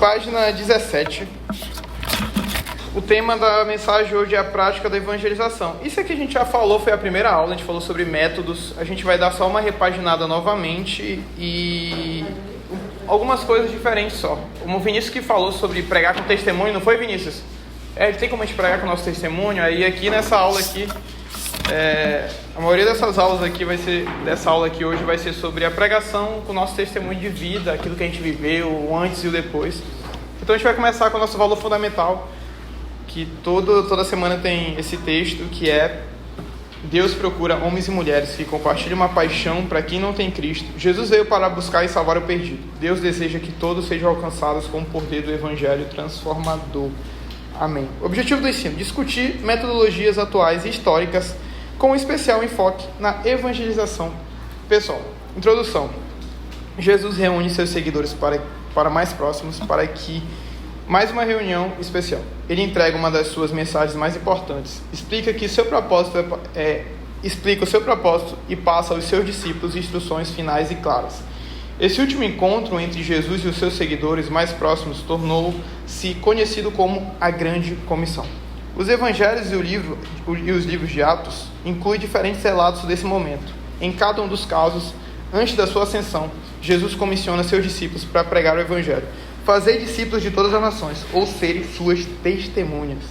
página 17. O tema da mensagem hoje é a prática da evangelização. Isso aqui a gente já falou, foi a primeira aula, a gente falou sobre métodos. A gente vai dar só uma repaginada novamente e algumas coisas diferentes só. O Vinícius que falou sobre pregar com testemunho, não foi, Vinícius? Tem como a gente pregar com o nosso testemunho? Aí aqui nessa aula aqui, a maioria dessas aulas aqui dessa aula aqui hoje vai ser sobre a pregação com o nosso testemunho de vida, aquilo que a gente viveu, o antes e o depois. Então a gente vai começar com o nosso valor fundamental, que toda semana tem esse texto, que é: Deus procura homens e mulheres que compartilhem uma paixão para quem não tem Cristo. Jesus veio para buscar e salvar o perdido. Deus deseja que todos sejam alcançados com o poder do Evangelho transformador. Amém. O objetivo do ensino: discutir metodologias atuais e históricas com um especial enfoque na evangelização. Pessoal, introdução. Jesus reúne seus seguidores para mais próximos, para que mais uma reunião especial. Ele entrega uma das suas mensagens mais importantes. Explica o seu propósito e passa aos seus discípulos instruções finais e claras. Esse último encontro entre Jesus e os seus seguidores mais próximos tornou-se conhecido como a Grande Comissão. Os evangelhos e os livros de Atos incluem diferentes relatos desse momento. Em cada um dos casos, antes da sua ascensão, Jesus comissiona seus discípulos para pregar o evangelho. Fazei discípulos de todas as nações, ou serem suas testemunhas.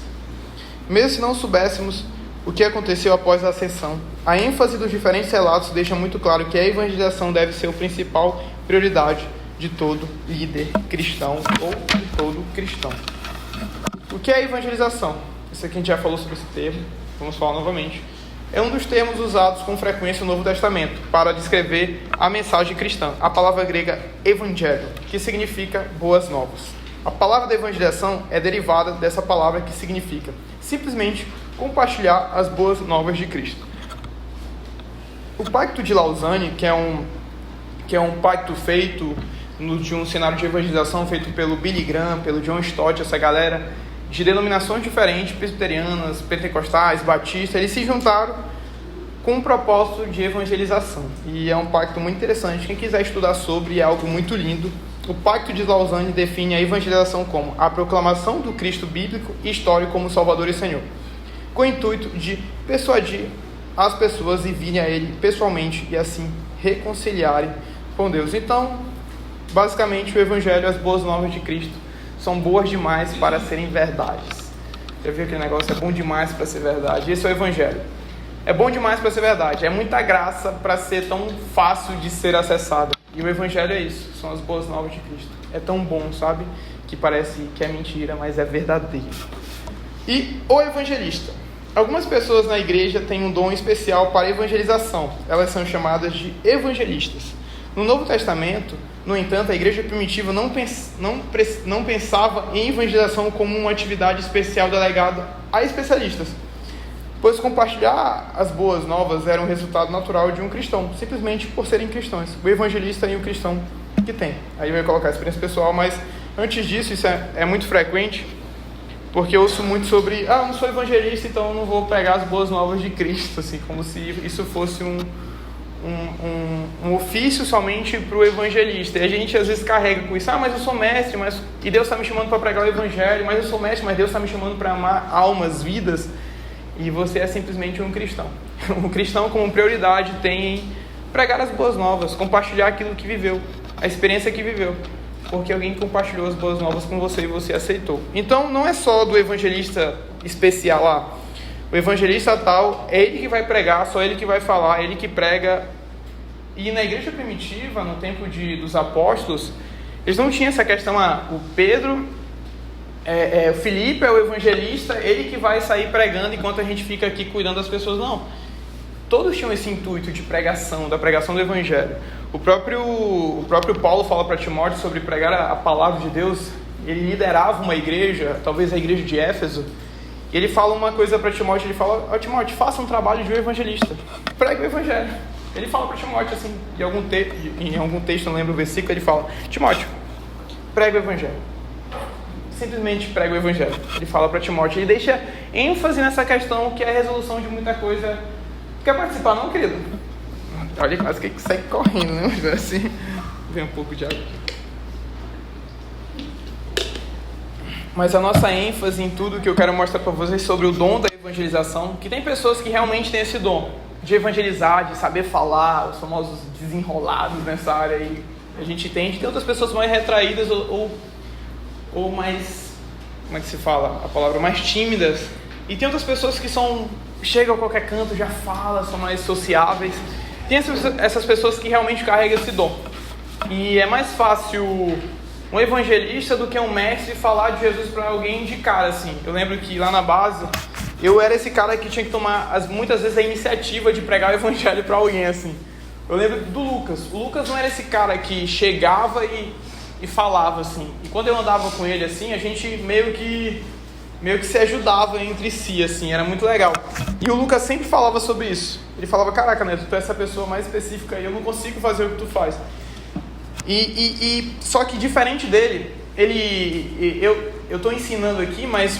Mesmo se não soubéssemos o que aconteceu após a ascensão, a ênfase dos diferentes relatos deixa muito claro que a evangelização deve ser a principal prioridade de todo líder cristão ou de todo cristão. O que é a evangelização? Isso aqui a gente já falou sobre esse termo, vamos falar novamente. É um dos termos usados com frequência no Novo Testamento para descrever a mensagem cristã. A palavra grega evangelho, que significa boas novas. A palavra da evangelização é derivada dessa palavra, que significa simplesmente compartilhar as boas novas de Cristo. O Pacto de Lausanne, que é um pacto feito de um cenário de evangelização feito pelo Billy Graham, pelo John Stott, essa galera de denominações diferentes, presbiterianas, pentecostais, batistas, eles se juntaram com um propósito de evangelização. E é um pacto muito interessante. Quem quiser estudar sobre, é algo muito lindo. O Pacto de Lausanne define a evangelização como a proclamação do Cristo bíblico e histórico como Salvador e Senhor, com o intuito de persuadir as pessoas e virem a Ele pessoalmente e assim reconciliarem com Deus. Então, basicamente, o Evangelho, as boas novas de Cristo, são boas demais para serem verdades. Já viu aquele negócio? É bom demais para ser verdade. Esse é o Evangelho. É bom demais para ser verdade. É muita graça para ser tão fácil de ser acessado. E o Evangelho é isso. São as boas novas de Cristo. É tão bom, sabe? Que parece que é mentira, mas é verdadeiro. E o evangelista. Algumas pessoas na igreja têm um dom especial para evangelização. Elas são chamadas de evangelistas. No Novo Testamento, no entanto, a igreja primitiva não pensava em evangelização como uma atividade especial delegada a especialistas, pois compartilhar as boas novas era um resultado natural de um cristão, simplesmente por serem cristãos. O evangelista e o cristão que tem. Aí eu vou colocar a experiência pessoal, mas antes disso, isso é muito frequente, porque eu ouço muito sobre: eu não sou evangelista, então eu não vou pregar as boas novas de Cristo, assim, como se isso fosse um ofício somente para o evangelista. E a gente às vezes carrega com isso: mas eu sou mestre, e Deus está me chamando para pregar o evangelho, mas eu sou mestre, mas Deus está me chamando para amar almas, vidas, e você é simplesmente um cristão. Um cristão, como prioridade, tem pregar as boas novas, compartilhar aquilo que viveu, a experiência que viveu, porque alguém compartilhou as boas novas com você e você aceitou. Então não é só do evangelista especial lá. O evangelista tal, é ele que vai pregar, só ele que vai falar, ele que prega. E na igreja primitiva, no tempo dos apóstolos, eles não tinham essa questão: o Pedro, o Filipe é o evangelista, ele que vai sair pregando enquanto a gente fica aqui cuidando das pessoas. Não. Todos tinham esse intuito de pregação, da pregação do evangelho. O próprio Paulo fala para Timóteo sobre pregar a palavra de Deus. Ele liderava uma igreja, talvez a igreja de Éfeso. E ele fala uma coisa para Timóteo, ele fala: Timóteo, faça um trabalho de um evangelista, pregue o evangelho. Ele fala para Timóteo assim, em algum texto, não lembro o versículo, ele fala: Timóteo, pregue o evangelho. Simplesmente pregue o evangelho. Ele fala para Timóteo, ele deixa ênfase nessa questão que é a resolução de muita coisa. Quer participar não, querido? Olha, quase que sai correndo, né? Mas assim, vem um pouco de água. mas a nossa ênfase em tudo que eu quero mostrar para vocês sobre o dom da evangelização, que tem pessoas que realmente têm esse dom de evangelizar, de saber falar, os famosos desenrolados nessa área aí, a gente tem outras pessoas mais retraídas ou mais, como é que se fala a palavra, mais tímidas, e tem outras pessoas que chegam a qualquer canto, já falam, são mais sociáveis. Tem essas pessoas que realmente carregam esse dom, e é mais fácil um evangelista do que um mestre falar de Jesus para alguém de cara, assim. Eu lembro que lá na base, eu era esse cara que tinha que tomar, muitas vezes, a iniciativa de pregar o evangelho para alguém, assim. Eu lembro do Lucas. O Lucas não era esse cara que chegava e falava, assim. E quando eu andava com ele, assim, a gente meio que se ajudava entre si, assim. Era muito legal. E o Lucas sempre falava sobre isso. Ele falava, caraca, Neto, tu é essa pessoa mais específica e eu não consigo fazer o que tu faz. Só que diferente dele, eu estou ensinando aqui, mas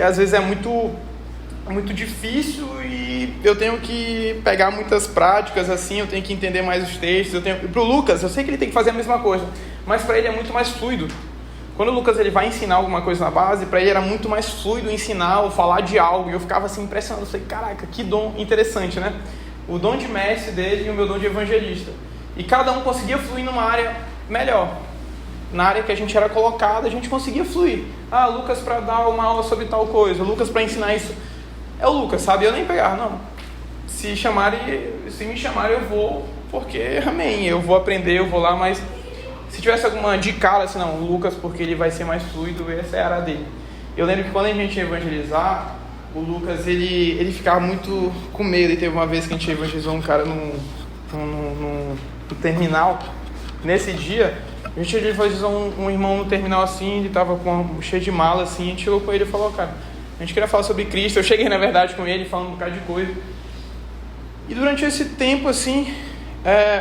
às vezes é muito difícil e eu tenho que pegar muitas práticas, assim, eu tenho que entender mais os textos. Para o Lucas, eu sei que ele tem que fazer a mesma coisa, mas para ele é muito mais fluido. Quando o Lucas ele vai ensinar alguma coisa na base, para ele era muito mais fluido ensinar ou falar de algo, e eu ficava assim impressionado, eu falei, caraca, que dom interessante, né? O dom de mestre dele e o meu dom de evangelista. E cada um conseguia fluir numa área melhor. Na área que a gente era colocado, a gente conseguia fluir. Ah, Lucas para dar uma aula sobre tal coisa, Lucas para ensinar isso. É o Lucas, sabe? Eu nem pegar, não. Se me chamarem eu vou, porque amém, eu vou aprender, eu vou lá, mas se tivesse alguma de cara, assim, não, o Lucas, porque ele vai ser mais fluido, essa é a área dele. Eu lembro que quando a gente ia evangelizar, o Lucas, ele ficava muito com medo. E teve uma vez que a gente evangelizou um cara no terminal. Nesse dia, a gente evangelizou um irmão no terminal, assim, ele estava cheio de mala, assim, a gente chegou com ele e falou, cara, a gente queria falar sobre Cristo. Eu cheguei, na verdade, com ele, falando um bocado de coisa. E durante esse tempo, assim,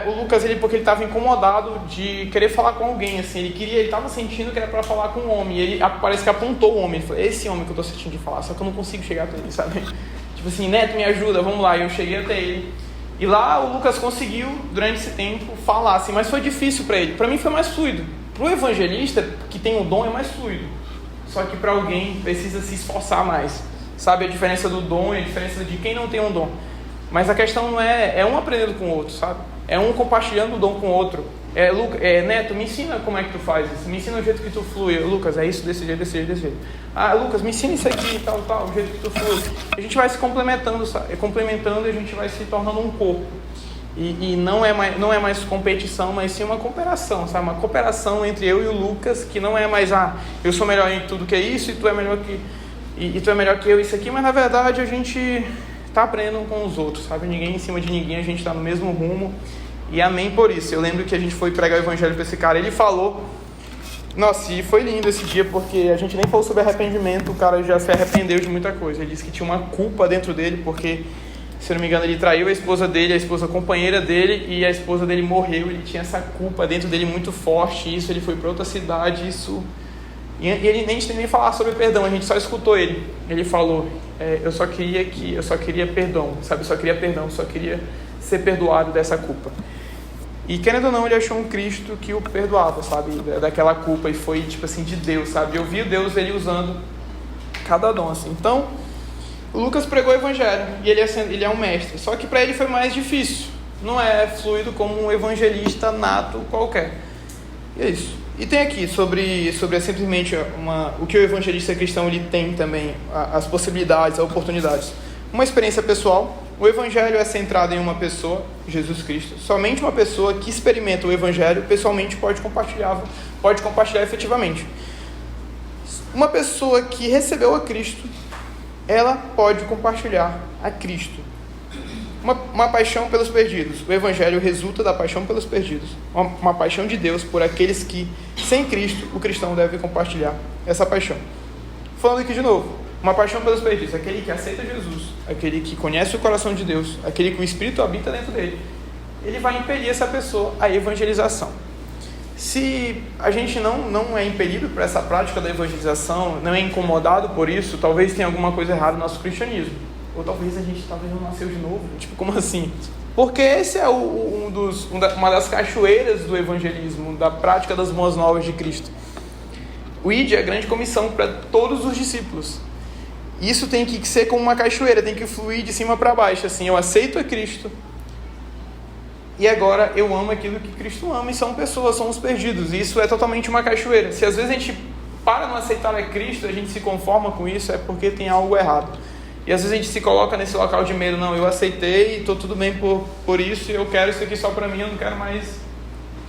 o Lucas, porque ele estava incomodado de querer falar com alguém, assim, ele estava sentindo que era para falar com um homem, e ele parece que apontou o homem, ele falou, esse homem que eu estou sentindo de falar, só que eu não consigo chegar até ele, sabe? Tipo assim, Neto, me ajuda, vamos lá. E eu cheguei até ele, e lá o Lucas conseguiu, durante esse tempo, falar, assim, mas foi difícil para ele. Para mim foi mais fluido. Para o evangelista, que tem o dom, é mais fluido. Só que para alguém precisa se esforçar mais, sabe? A diferença do dom e a diferença de quem não tem um dom. Mas a questão não é um aprendendo com o outro, sabe? É um compartilhando o dom com o outro. Neto, me ensina como é que tu faz isso. Me ensina o jeito que tu flui. Lucas, é isso, desse jeito, desse jeito, desse jeito. Ah, Lucas, me ensina isso aqui, tal, o jeito que tu flui. A gente vai se complementando, sabe? Complementando, e a gente vai se tornando um corpo. E não é mais competição, mas sim uma cooperação, sabe? Uma cooperação entre eu e o Lucas, que não é mais, eu sou melhor em tudo que é isso, e tu é melhor que eu isso aqui, mas na verdade a gente está aprendendo com os outros, sabe? Ninguém em cima de ninguém, a gente está no mesmo rumo, e amém por isso. Eu lembro que a gente foi pregar o evangelho para esse cara, ele falou, nossa, e foi lindo esse dia, porque a gente nem falou sobre arrependimento, o cara já se arrependeu de muita coisa. Ele disse que tinha uma culpa dentro dele, porque, se eu não me engano, ele traiu a esposa dele, a esposa companheira dele, e a esposa dele morreu. Ele tinha essa culpa dentro dele muito forte, isso, ele foi para outra cidade, isso. E ele nem falar sobre perdão, a gente só escutou ele. Ele falou, eu só queria perdão, sabe? Eu só queria perdão, só queria ser perdoado dessa culpa. E querendo ou não, ele achou um Cristo que o perdoava, sabe? Daquela culpa, e foi tipo assim, de Deus, sabe? Eu vi Deus, ele usando cada dom, assim. Então, o Lucas pregou o evangelho, e ele é um mestre. Só que para ele foi mais difícil. Não é fluido como um evangelista nato qualquer. E é isso. E tem aqui sobre simplesmente o que o evangelista cristão ele tem também, as possibilidades, as oportunidades. Uma experiência pessoal. O evangelho é centrado em uma pessoa, Jesus Cristo. Somente uma pessoa que experimenta o evangelho pessoalmente pode compartilhar efetivamente. Uma pessoa que recebeu a Cristo, ela pode compartilhar a Cristo. Uma paixão pelos perdidos. O evangelho resulta da paixão pelos perdidos. Uma paixão de Deus por aqueles que, sem Cristo, o cristão deve compartilhar essa paixão. Falando aqui de novo, uma paixão pelos perdidos. Aquele que aceita Jesus, aquele que conhece o coração de Deus, aquele que o Espírito habita dentro dele, ele vai impelir essa pessoa à evangelização. Se a gente não é impelido por essa prática da evangelização, não é incomodado por isso, talvez tenha alguma coisa errada no nosso cristianismo. Ou talvez a gente não nasceu de novo. Tipo, como assim? Porque esse é uma das cachoeiras do evangelismo, da prática das boas novas de Cristo. O ID é a grande comissão para todos os discípulos. Isso tem que ser como uma cachoeira, tem que fluir de cima para baixo, assim, eu aceito a Cristo, e agora eu amo aquilo que Cristo ama, e são pessoas, somos perdidos, e isso é totalmente uma cachoeira. Se às vezes a gente para não aceitar a Cristo, a gente se conforma com isso, é porque tem algo errado. E às vezes a gente se coloca nesse local de medo, não, eu aceitei, estou tudo bem por isso, eu quero isso aqui só para mim, eu não quero mais.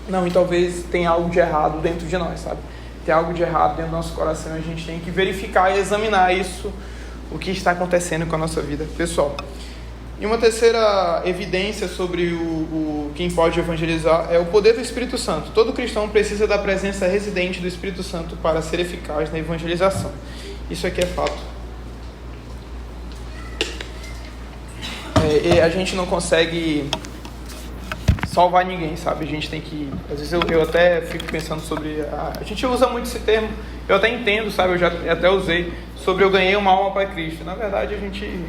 Não, e talvez tenha algo de errado dentro de nós, sabe? Tem algo de errado dentro do nosso coração, a gente tem que verificar e examinar isso, o que está acontecendo com a nossa vida pessoal. E uma terceira evidência sobre quem pode evangelizar é o poder do Espírito Santo. Todo cristão precisa da presença residente do Espírito Santo para ser eficaz na evangelização. Isso aqui é fato. E a gente não consegue salvar ninguém, sabe? A gente tem que... Às vezes eu até fico pensando sobre... A gente usa muito esse termo, eu até entendo, sabe? Eu já até usei sobre eu ganhei uma alma para Cristo. Na verdade, a gente...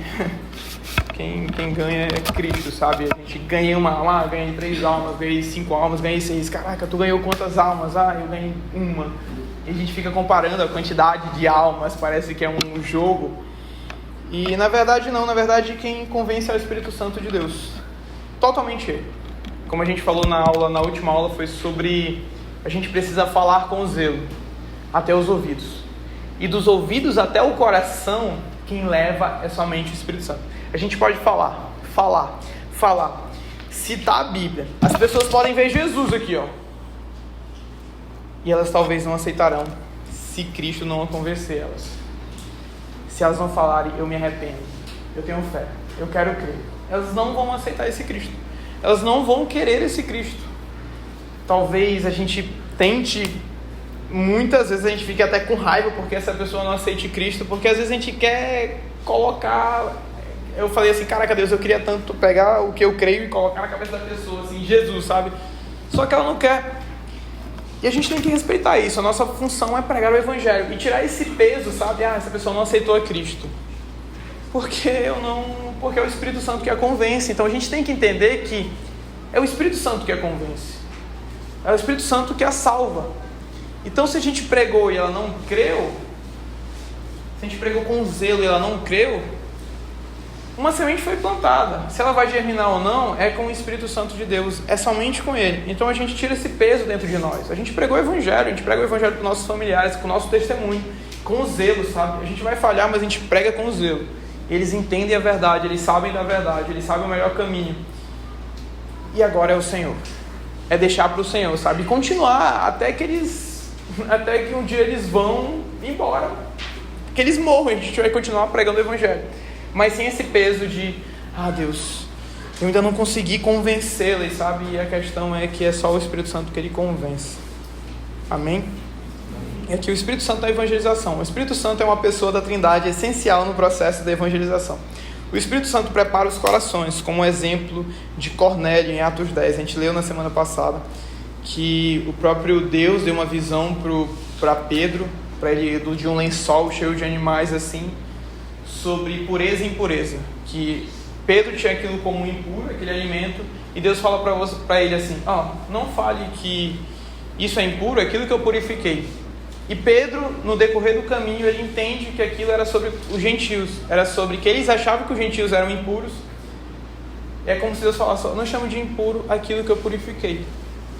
Quem ganha é Cristo, sabe? A gente ganhei uma alma, ganhei 3 almas, ganhei 5 almas, ganhei 6. Caraca, tu ganhou quantas almas? Eu ganhei uma. E a gente fica comparando a quantidade de almas, parece que é um jogo. E na verdade não, na verdade quem convence é o Espírito Santo de Deus. Totalmente ele. Como a gente falou na última aula, foi sobre a gente precisa falar com zelo até os ouvidos. E dos ouvidos até o coração, quem leva é somente o Espírito Santo. A gente pode falar, citar a Bíblia. As pessoas podem ver Jesus aqui, ó. E elas talvez não aceitarão se Cristo não convencer elas. Se elas não falarem, eu me arrependo, eu tenho fé, eu quero crer. Elas não vão aceitar esse Cristo. Elas não vão querer esse Cristo. Talvez a gente tente, muitas vezes a gente fique até com raiva porque essa pessoa não aceite Cristo, porque às vezes a gente quer colocar... Eu falei assim, caraca Deus, eu queria tanto pegar o que eu creio e colocar na cabeça da pessoa, assim, Jesus, sabe? Só que ela não quer. E a gente tem que respeitar isso. A nossa função é pregar o Evangelho e tirar esse peso, sabe? Essa pessoa não aceitou a Cristo. Porque é o Espírito Santo que a convence. Então a gente tem que entender que é o Espírito Santo que a convence. É o Espírito Santo que a salva. Então se a gente pregou e ela não creu, se a gente pregou com zelo e ela não creu, uma semente foi plantada. Se ela vai germinar ou não, é com o Espírito Santo de Deus, é somente com Ele. Então a gente tira esse peso dentro de nós. A gente pregou o Evangelho, a gente prega o Evangelho para os nossos familiares, com o nosso testemunho, com o zelo, sabe? A gente vai falhar, mas a gente prega com o zelo. Eles entendem a verdade, eles sabem da verdade, eles sabem o melhor caminho. E agora é o Senhor. É deixar para o Senhor, sabe? E continuar até que um dia eles vão embora. Que eles morram, a gente vai continuar pregando o Evangelho. Mas sem esse peso de, Deus, eu ainda não consegui convencê-la, sabe? E a questão é que é só o Espírito Santo que ele convence. Amém? E aqui o Espírito Santo da evangelização. O Espírito Santo é uma pessoa da Trindade essencial no processo da evangelização. O Espírito Santo prepara os corações, como o exemplo de Cornélio em Atos 10. A gente leu na semana passada que o próprio Deus deu uma visão para Pedro, para ele de um lençol cheio de animais assim, sobre pureza e impureza, que Pedro tinha aquilo como impuro, aquele alimento, e Deus fala para ele assim, não fale que isso é impuro, é aquilo que eu purifiquei. E Pedro, no decorrer do caminho, ele entende que aquilo era sobre os gentios, era sobre que eles achavam que os gentios eram impuros. É como se Deus falasse, não chamo de impuro aquilo que eu purifiquei.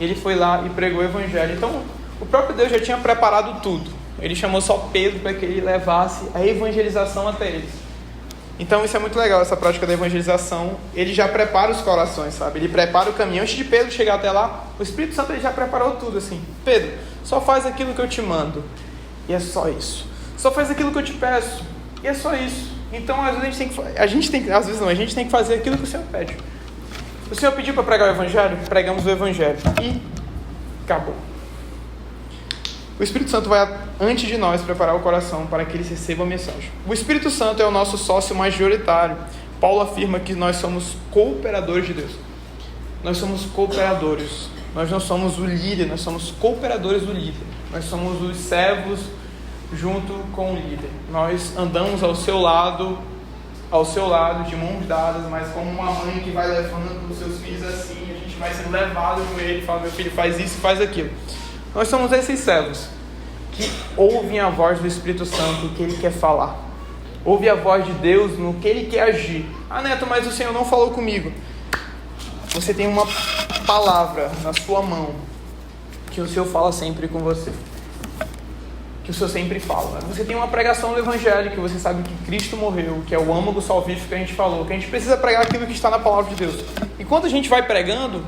Ele foi lá e pregou o Evangelho. Então, o próprio Deus já tinha preparado tudo. Ele chamou só Pedro para que ele levasse a evangelização até eles. Então isso é muito legal, essa prática da evangelização. Ele já prepara os corações, sabe? Ele prepara o caminho. Antes de Pedro chegar até lá, o Espírito Santo ele já preparou tudo assim. Pedro, só faz aquilo que eu te mando. E é só isso. Só faz aquilo que eu te peço. E é só isso. Então às vezes a gente tem que fazer aquilo que o Senhor pede. O Senhor pediu para pregar o Evangelho? Pregamos o Evangelho. E acabou. O Espírito Santo vai, antes de nós, preparar o coração para que eles recebam a mensagem. O Espírito Santo é o nosso sócio majoritário. Paulo afirma que nós somos cooperadores de Deus. Nós somos cooperadores. Nós não somos o líder, nós somos cooperadores do líder. Nós somos os servos junto com o líder. Nós andamos ao seu lado, de mãos dadas, mas como uma mãe que vai levando os seus filhos assim, a gente vai sendo levado com ele, fala, meu filho faz isso, faz aquilo. Nós somos esses servos. que ouvem a voz do Espírito Santo, o que Ele quer falar. Ouve a voz de Deus no que Ele quer agir. Ah, Neto, mas o Senhor não falou comigo. Você tem uma palavra na sua mão que o Senhor fala sempre com você. Que o Senhor sempre fala. Você tem uma pregação do Evangelho, que você sabe que Cristo morreu, que é o âmago salvífico que a gente falou, que a gente precisa pregar aquilo que está na palavra de Deus. E quando a gente vai pregando,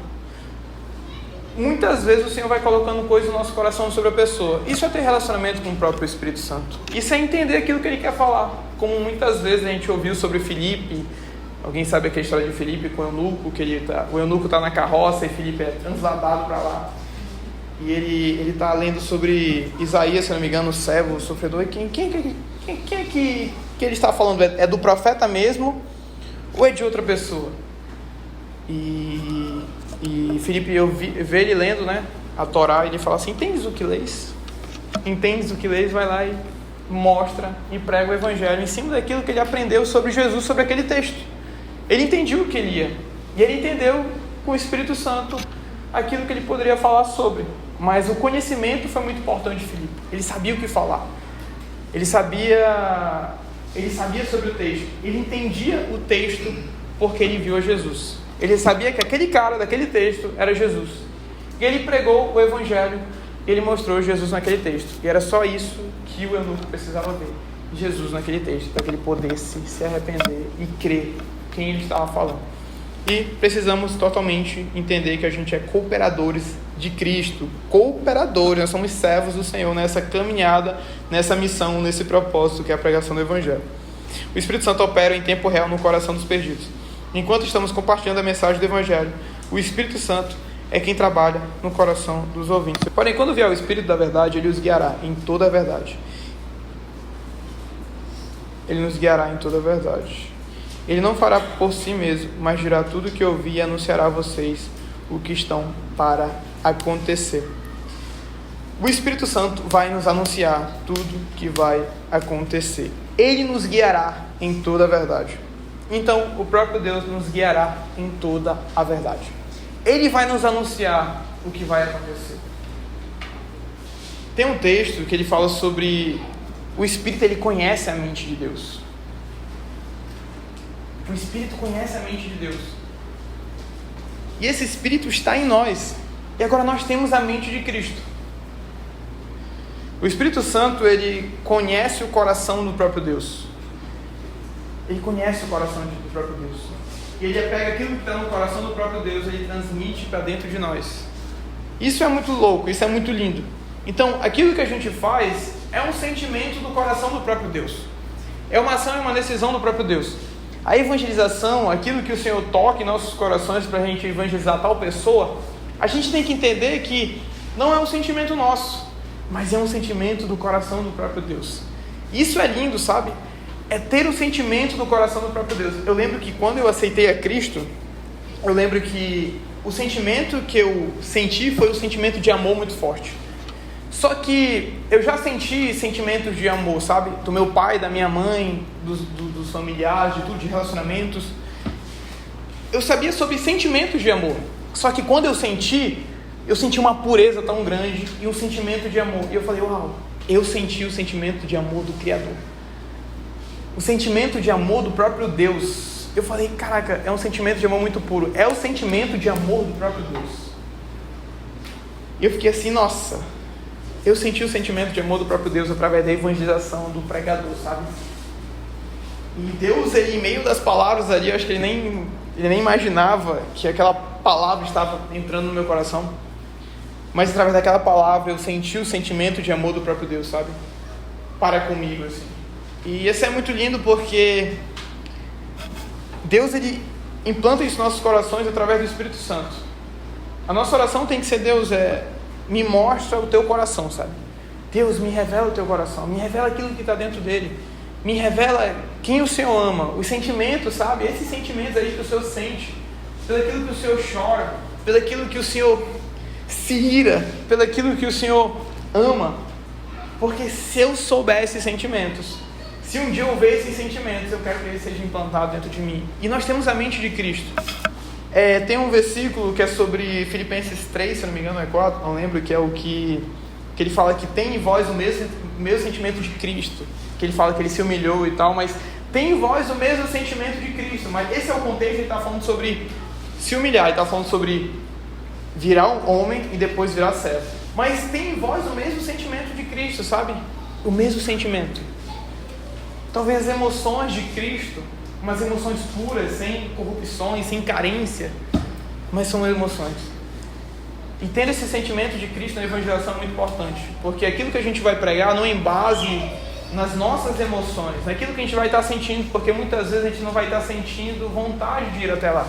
muitas vezes o Senhor vai colocando coisas no nosso coração sobre a pessoa. Isso é ter relacionamento com o próprio Espírito Santo. Isso é entender aquilo que Ele quer falar. Como muitas vezes a gente ouviu sobre Filipe. Alguém sabe aquela história de Filipe com o eunuco, o eunuco está na carroça e Filipe é transladado para lá. E ele está lendo sobre Isaías, se não me engano, o servo, o sofredor. E quem é que ele está falando? É do profeta mesmo ou é de outra pessoa? E Filipe, eu vê ele lendo, né, a Torá, e ele fala assim: entendes o que lês? Entendes o que lês? Vai lá e mostra e prega o Evangelho em cima daquilo que ele aprendeu sobre Jesus, sobre aquele texto. Ele entendia o que ele ia. E ele entendeu com o Espírito Santo aquilo que ele poderia falar sobre. Mas o conhecimento foi muito importante de Filipe. Ele sabia o que falar. Ele sabia sobre o texto. Ele entendia o texto porque ele viu a Jesus. Ele sabia que aquele cara daquele texto era Jesus. E ele pregou o Evangelho. E ele mostrou Jesus naquele texto. E era só isso que o eunuco precisava ver. Jesus naquele texto, para que ele pudesse se arrepender e crer quem ele estava falando. E precisamos totalmente entender que a gente é cooperadores de Cristo. Cooperadores, nós somos servos do Senhor nessa caminhada, nessa missão, nesse propósito que é a pregação do Evangelho. O Espírito Santo opera em tempo real no coração dos perdidos. Enquanto estamos compartilhando a mensagem do Evangelho, o Espírito Santo é quem trabalha no coração dos ouvintes. Porém, quando vier o Espírito da verdade, Ele os guiará em toda a verdade. Ele nos guiará em toda a verdade. Ele não fará por si mesmo, mas dirá tudo o que ouvi e anunciará a vocês o que estão para acontecer. O Espírito Santo vai nos anunciar tudo que vai acontecer. Ele nos guiará em toda a verdade. Então, o próprio Deus nos guiará em toda a verdade. Ele vai nos anunciar o que vai acontecer. Tem um texto que ele fala sobre o Espírito, ele conhece a mente de Deus. O Espírito conhece a mente de Deus. E esse Espírito está em nós. E agora nós temos a mente de Cristo. O Espírito Santo, ele conhece o coração do próprio Deus. Ele conhece o coração do próprio Deus. E ele pega aquilo que está no coração do próprio Deus, ele transmite para dentro de nós. Isso é muito louco, isso é muito lindo. Então, aquilo que a gente faz é um sentimento do coração do próprio Deus. É uma ação e uma decisão do próprio Deus. A evangelização, aquilo que o Senhor toca em nossos corações para a gente evangelizar tal pessoa, a gente tem que entender que não é um sentimento nosso, mas é um sentimento do coração do próprio Deus. Isso é lindo, sabe? É ter o sentimento do coração do próprio Deus. Eu lembro que quando eu aceitei a Cristo, eu lembro que o sentimento que eu senti foi um sentimento de amor muito forte. Só que eu já senti sentimentos de amor, sabe? Do meu pai, da minha mãe, dos familiares, de tudo, de relacionamentos. Eu sabia sobre sentimentos de amor. Só que quando eu senti uma pureza tão grande e um sentimento de amor. E eu falei, uau, eu senti o sentimento de amor do Criador. O sentimento de amor do próprio Deus. Eu falei, caraca, é um sentimento de amor muito puro. É o sentimento de amor do próprio Deus. E eu fiquei assim, nossa, eu senti o sentimento de amor do próprio Deus através da evangelização do pregador, sabe? E Deus, ele, em meio das palavras ali, eu acho que ele nem imaginava que aquela palavra estava entrando no meu coração. Mas através daquela palavra eu senti o sentimento de amor do próprio Deus, sabe? Para comigo, assim. E isso é muito lindo porque Deus, ele implanta isso nos nossos corações através do Espírito Santo. A nossa oração tem que ser, Deus, me mostra o teu coração, sabe? Deus, me revela o teu coração, me revela aquilo que está dentro dele, me revela quem o Senhor ama, os sentimentos, sabe? Esses sentimentos aí que o Senhor sente, pelo aquilo que o Senhor chora, pelo aquilo que o Senhor se ira, pelo aquilo que o Senhor ama. Porque se eu souber esses sentimentos, se um dia eu ver esses sentimentos, eu quero que eles sejam implantados dentro de mim. E nós temos a mente de Cristo. Tem um versículo que é sobre Filipenses 3, se não me engano é 4, não lembro, que é o que que ele fala que tem em vós o mesmo sentimento de Cristo, que ele fala que ele se humilhou e tal, mas tem em vós o mesmo sentimento de Cristo. Mas esse é o contexto. Ele está falando sobre se humilhar, ele está falando sobre virar um homem e depois virar servo. Mas tem em vós o mesmo sentimento de Cristo, sabe? O mesmo sentimento. Talvez as emoções de Cristo, umas emoções puras, sem corrupções, sem carência, mas são emoções. E ter esse sentimento de Cristo na evangelização é muito importante, porque aquilo que a gente vai pregar não é em base nas nossas emoções, naquilo que a gente vai estar sentindo, porque muitas vezes a gente não vai estar sentindo vontade de ir até lá.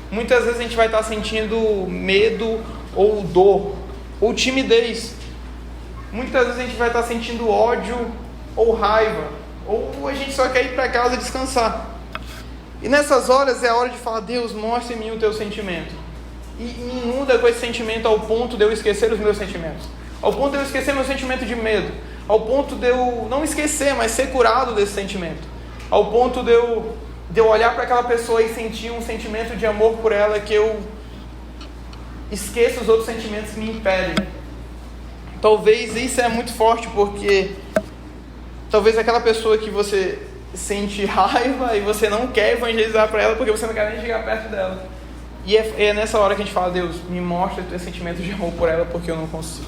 Muitas vezes a gente vai estar sentindo medo ou dor, ou timidez. Muitas vezes a gente vai estar sentindo ódio ou raiva, ou a gente só quer ir para casa descansar. E nessas horas é a hora de falar: Deus, mostre em mim o teu sentimento. E me inunda com esse sentimento ao ponto de eu esquecer os meus sentimentos, ao ponto de eu esquecer meu sentimento de medo, ao ponto de eu não esquecer, mas ser curado desse sentimento, ao ponto de eu olhar para aquela pessoa e sentir um sentimento de amor por ela, que eu esqueço os outros sentimentos que me impedem. Talvez isso é muito forte, porque talvez aquela pessoa que você sente raiva e você não quer evangelizar para ela porque você não quer nem chegar perto dela. E é nessa hora que a gente fala: Deus, me mostra o teu sentimento de amor por ela, porque eu não consigo.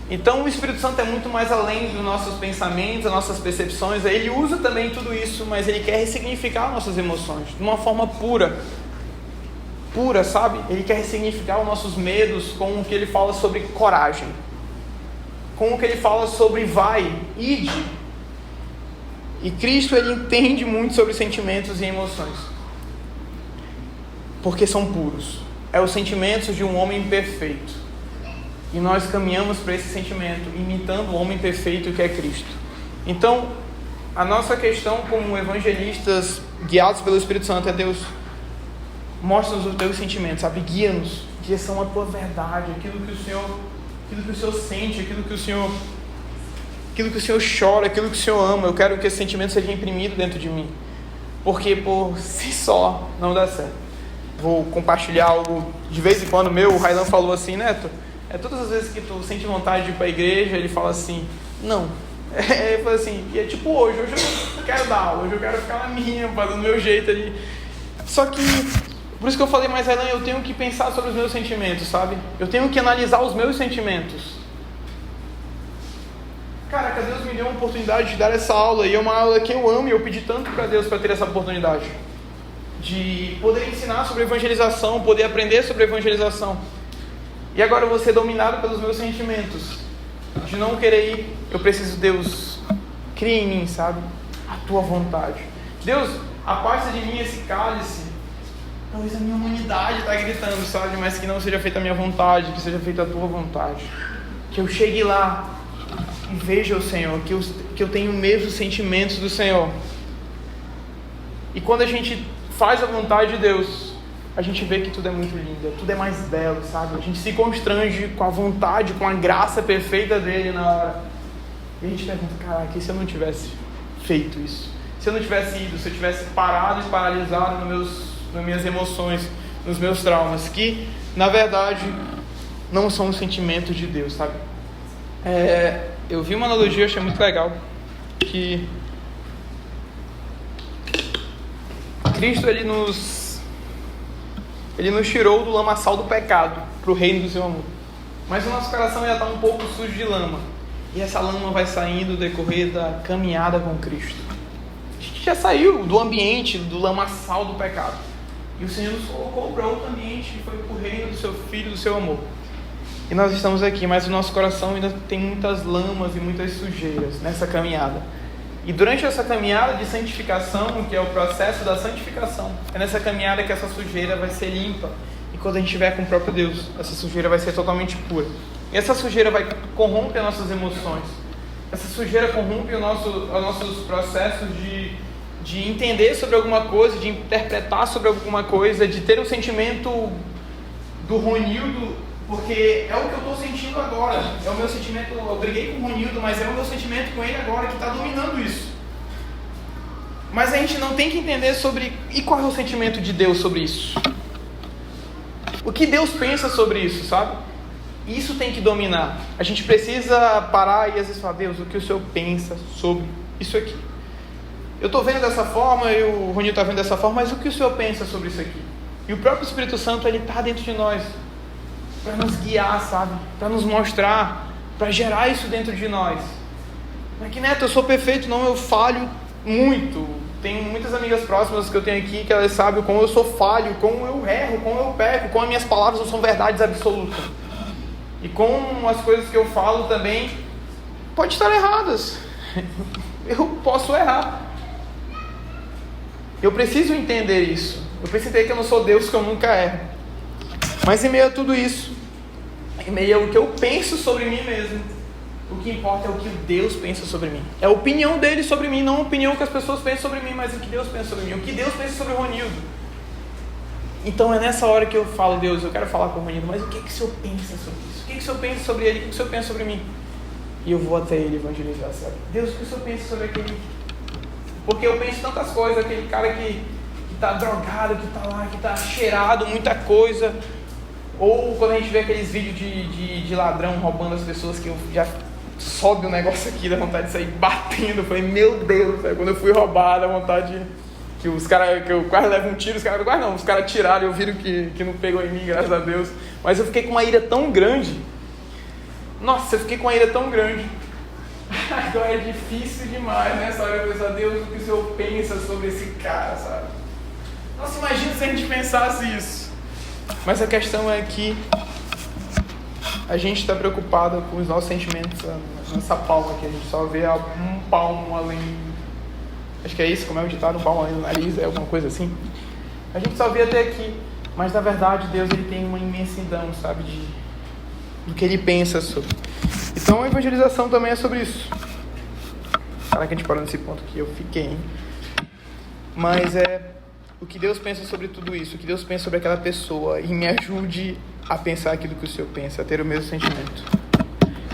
Então o Espírito Santo é muito mais além dos nossos pensamentos, das nossas percepções. Ele usa também tudo isso, mas ele quer ressignificar nossas emoções de uma forma pura, sabe? Ele quer ressignificar os nossos medos com o que ele fala sobre coragem, com o que ele fala sobre vai, ide. E Cristo, ele entende muito sobre sentimentos e emoções, porque são puros. É os sentimentos de um homem perfeito. E nós caminhamos para esse sentimento, imitando o homem perfeito que é Cristo. Então, a nossa questão como evangelistas, guiados pelo Espírito Santo, é: Deus, mostra-nos os teus sentimentos, sabe? Guia-nos, direção à tua verdade, aquilo que o Senhor sente, aquilo que o Senhor chora, aquilo que o Senhor ama. Eu quero que esse sentimento seja imprimido dentro de mim, porque por si só não dá certo. Vou compartilhar algo de vez em quando meu. O Railan falou assim: Neto, todas as vezes que tu sente vontade de ir para a igreja, ele fala assim: não. Ele fala assim, e é tipo hoje eu não quero dar aula, hoje eu quero ficar na minha, fazendo do meu jeito ali. Só que, por isso que eu falei: mas Railan, eu tenho que pensar sobre os meus sentimentos, sabe? Eu tenho que analisar os meus sentimentos. Caraca, Deus me deu uma oportunidade de dar essa aula, e é uma aula que eu amo, e eu pedi tanto para Deus para ter essa oportunidade de poder ensinar sobre evangelização, poder aprender sobre evangelização. E agora eu vou ser dominado pelos meus sentimentos, de não querer ir. Eu preciso: Deus, cria em mim, sabe? A tua vontade. Deus, aparta de mim esse cálice. Talvez a minha humanidade está gritando, sabe? Mas que não seja feita a minha vontade, que seja feita a tua vontade. Que eu chegue lá e veja o Senhor, que eu tenho os mesmos sentimentos do Senhor. E quando a gente faz a vontade de Deus, a gente vê que tudo é muito lindo, tudo é mais belo, sabe? A gente se constrange com a vontade, com a graça perfeita dele na hora. E a gente pergunta: caraca, e se eu não tivesse feito isso? Se eu não tivesse ido, se eu tivesse parado e paralisado nas minhas emoções, nos meus traumas, que na verdade não são os sentimentos de Deus, sabe? Eu vi uma analogia, achei muito legal, que Cristo, ele nos tirou do lamaçal do pecado para o reino do seu amor. Mas o nosso coração já está um pouco sujo de lama, e essa lama vai saindo no decorrer da caminhada com Cristo. A gente já saiu do ambiente, do lamaçal do pecado, e o Senhor nos colocou para outro ambiente, que foi para o reino do seu Filho, do seu amor. E nós estamos aqui, mas o nosso coração ainda tem muitas lamas e muitas sujeiras nessa caminhada. E durante essa caminhada de santificação, que é o processo da santificação, é nessa caminhada que essa sujeira vai ser limpa. E quando a gente estiver com o próprio Deus, essa sujeira vai ser totalmente pura. E essa sujeira vai corromper nossas emoções. Essa sujeira corrompe os nossos processos de entender sobre alguma coisa, de interpretar sobre alguma coisa, de ter um sentimento do Ronildo, porque é o que eu estou sentindo agora, é o meu sentimento. Eu briguei com o Ronildo, mas é o meu sentimento com ele agora que está dominando isso. Mas a gente não tem que entender sobre, e qual é o sentimento de Deus sobre isso? O que Deus pensa sobre isso, sabe? Isso tem que dominar. A gente precisa parar e às vezes falar: Deus, o que o Senhor pensa sobre isso aqui? Eu estou vendo dessa forma, e o Ronil está vendo dessa forma, mas o que o Senhor pensa sobre isso aqui? E o próprio Espírito Santo, ele está dentro de nós para nos guiar, sabe? Para nos mostrar, para gerar isso dentro de nós. Não é que, Neto, eu sou perfeito, não, eu falho muito. Tem muitas amigas próximas que eu tenho aqui que elas sabem como eu sou falho, como eu erro, como eu peco, como as minhas palavras não são verdades absolutas. E como as coisas que eu falo também podem estar erradas. Eu posso errar. Eu preciso entender isso. Eu preciso entender que eu não sou Deus, que eu nunca erro. Mas em meio a tudo isso, em meio ao que eu penso sobre mim mesmo, o que importa é o que Deus pensa sobre mim. É a opinião dele sobre mim, não a opinião que as pessoas pensam sobre mim, mas o que Deus pensa sobre mim, o que Deus pensa sobre o Ronildo. Então é nessa hora que eu falo: Deus, eu quero falar com o Ronildo, mas o que o Senhor pensa sobre isso? O que o Senhor pensa sobre ele? O que o Senhor pensa sobre mim? E eu vou até ele evangelizar, sabe? Deus, o que o Senhor pensa sobre aquele? Porque eu penso tantas coisas, aquele cara que está drogado, que está lá, que está cheirado, muita coisa. Ou quando a gente vê aqueles vídeos de ladrão roubando as pessoas, que eu já sobe o negócio aqui, dá vontade de sair batendo. Eu falei: meu Deus, quando eu fui roubado, dá vontade que os caras, que eu quase levo um tiro, os caras tiraram, eu vi que não pegou em mim, graças a Deus. Mas eu fiquei com uma ira tão grande. Nossa, eu fiquei com uma ira tão grande. Agora é difícil demais, né? Essa hora eu penso: Deus, o que o Senhor pensa sobre esse cara, sabe? Nossa, imagina se a gente pensasse isso. Mas a questão é que a gente está preocupado com os nossos sentimentos nessa palma aqui. A gente só vê um palmo além. Acho que é isso, como é o ditado, um palmo além do nariz, é alguma coisa assim. A gente só vê até aqui. Mas na verdade Deus, ele tem uma imensidão, sabe, do que ele pensa sobre. Então a evangelização também é sobre isso. Caraca, a gente parou nesse ponto que eu fiquei, hein? Mas é o que Deus pensa sobre tudo isso, o que Deus pensa sobre aquela pessoa, e me ajude a pensar aquilo que o Senhor pensa, a ter o mesmo sentimento.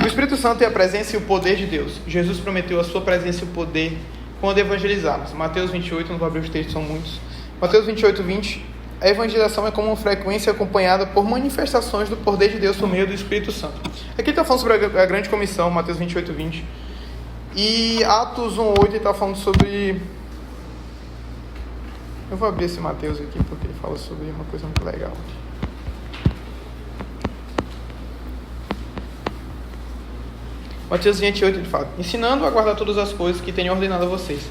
O Espírito Santo é a presença e o poder de Deus. Jesus prometeu a sua presença e o poder quando evangelizarmos. Mateus 28, não vou abrir os textos, são muitos. Mateus 28, 20. A evangelização é como uma frequência acompanhada por manifestações do poder de Deus por meio do Espírito Santo. Aqui ele está falando sobre a grande comissão, Mateus 28, 20. E Atos 1, 8, ele está falando sobre... Eu vou abrir esse Mateus aqui porque ele fala sobre uma coisa muito legal. Mateus 28, ele fala: ensinando a guardar todas as coisas que tenho ordenado a vocês.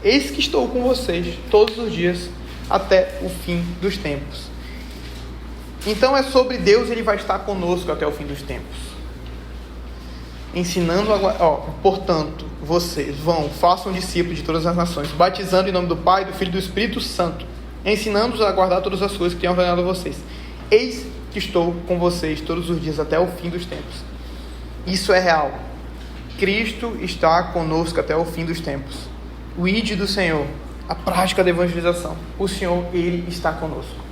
Eis que estou com vocês todos os dias até o fim dos tempos. Então é sobre Deus, ele vai estar conosco até o fim dos tempos. Ensinando portanto, vocês vão, façam discípulos de todas as nações, batizando em nome do Pai, do Filho e do Espírito Santo, ensinando-os a guardar todas as coisas que tenho ordenado a vocês. Eis que estou com vocês todos os dias até o fim dos tempos. Isso é real. Cristo está conosco até o fim dos tempos. O ide do Senhor, a prática da evangelização. O Senhor, ele está conosco.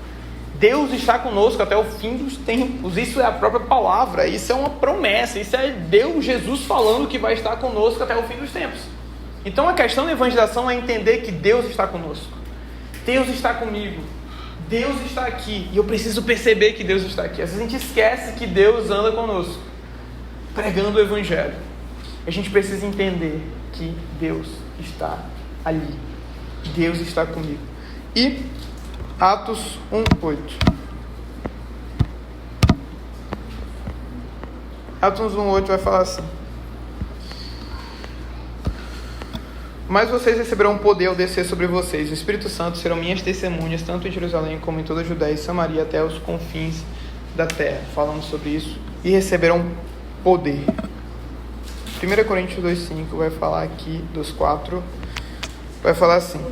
Deus está conosco até o fim dos tempos. Isso é a própria palavra, isso é uma promessa, isso é Deus, Jesus falando que vai estar conosco até o fim dos tempos. Então a questão da evangelização é entender que Deus está conosco. Deus está comigo. Deus está aqui. E eu preciso perceber que Deus está aqui. Às vezes a gente esquece que Deus anda conosco, pregando o evangelho. A gente precisa entender que Deus está ali. Deus está comigo. E Atos 1:8. Atos 1:8 vai falar assim: mas vocês receberão poder ao descer sobre vocês. O Espírito Santo serão minhas testemunhas, tanto em Jerusalém como em toda a Judéia e Samaria, até os confins da terra. Falando sobre isso. E receberão poder. 1 Coríntios 2:5 vai falar aqui, dos 4, vai falar assim: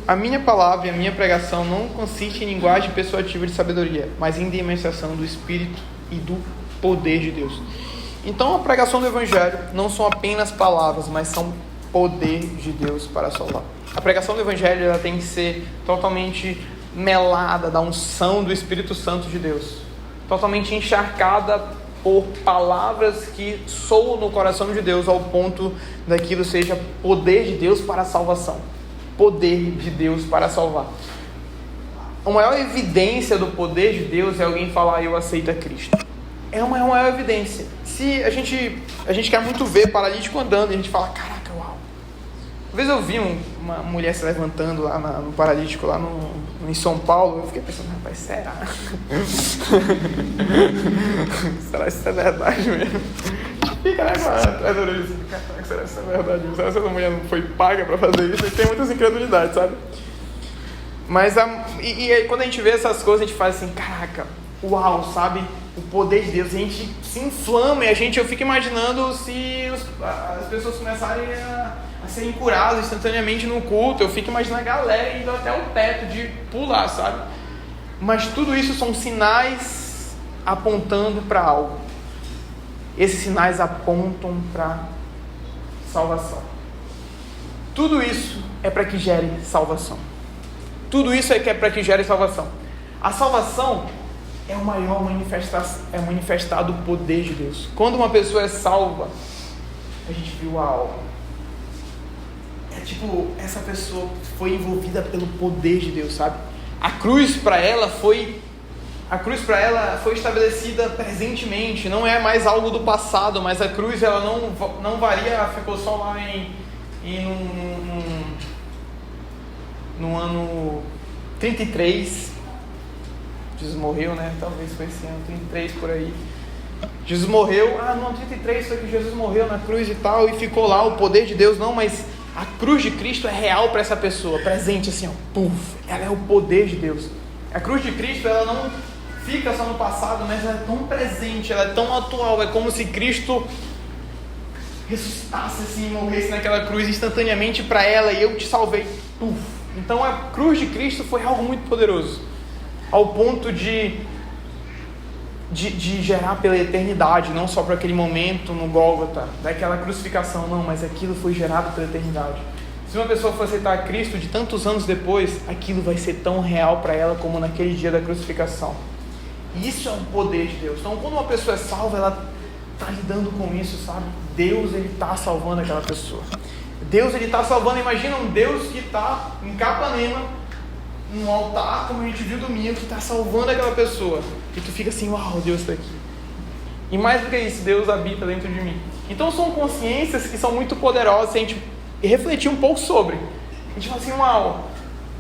a minha palavra e a minha pregação não consiste em linguagem persuasiva de sabedoria, mas em demonstração do Espírito e do poder de Deus. Então a pregação do Evangelho não são apenas palavras, mas são poder de Deus para salvar. A pregação do Evangelho, ela tem que ser totalmente melada da unção do Espírito Santo de Deus, totalmente encharcada por palavras que soam no coração de Deus, ao ponto daquilo seja poder de Deus para a salvação. Poder de Deus para salvar. A maior evidência do poder de Deus é alguém falar: eu aceito a Cristo. é uma maior evidência. Se a gente quer muito ver paralítico andando, e a gente fala, caraca, uau. Uma vez eu vi uma mulher se levantando lá no paralítico, lá em São Paulo, eu fiquei pensando, rapaz, será? Será que isso é verdade mesmo? Fica, né, atrás da orelha assim, caraca, será que isso é verdade? Será que essa mulher não foi paga pra fazer isso? E tem muitas incredulidades, sabe? Mas, e aí quando a gente vê essas coisas, a gente faz assim, caraca, uau, sabe? O poder de Deus, a gente se inflama e eu fico imaginando se as pessoas começarem a serem curadas instantaneamente no culto. Eu fico imaginando a galera indo até o teto de pular, sabe? Mas tudo isso são sinais apontando para algo. Esses sinais apontam para salvação. Tudo isso é para que gere salvação. Tudo isso é para que gere salvação. A salvação é o maior manifestado o poder de Deus. Quando uma pessoa é salva, a gente viu algo. É tipo, essa pessoa foi envolvida pelo poder de Deus, sabe? A cruz para ela foi estabelecida presentemente, não é mais algo do passado, mas a cruz ela não varia, ficou só lá no ano 33. Jesus morreu, né? Talvez foi esse ano, 33 por aí. Jesus morreu, não, 33 foi que Jesus morreu na cruz e tal, e ficou lá o poder de Deus, não, mas a cruz de Cristo é real para essa pessoa, presente assim, ela é o poder de Deus. A cruz de Cristo, ela não fica só no passado, mas ela é tão presente, ela é tão atual, é como se Cristo ressuscitasse assim, morresse naquela cruz instantaneamente para ela, e eu te salvei, Então a cruz de Cristo foi algo muito poderoso, ao ponto de gerar pela eternidade, não só para aquele momento no Gólgota, daquela crucificação, não, mas aquilo foi gerado pela eternidade. Se uma pessoa for aceitar Cristo de tantos anos depois, aquilo vai ser tão real para ela como naquele dia da crucificação. E isso é um poder de Deus. Então, quando uma pessoa é salva, ela está lidando com isso, sabe? Deus, ele está salvando aquela pessoa. Deus, ele está salvando. Imagina um Deus que está em Capanema, num altar, como a gente viu domingo, que está salvando aquela pessoa. E tu fica assim, uau, Deus está aqui. E mais do que isso, Deus habita dentro de mim. Então são consciências que são muito poderosas, se a gente refletir um pouco sobre. A gente fala assim, uau.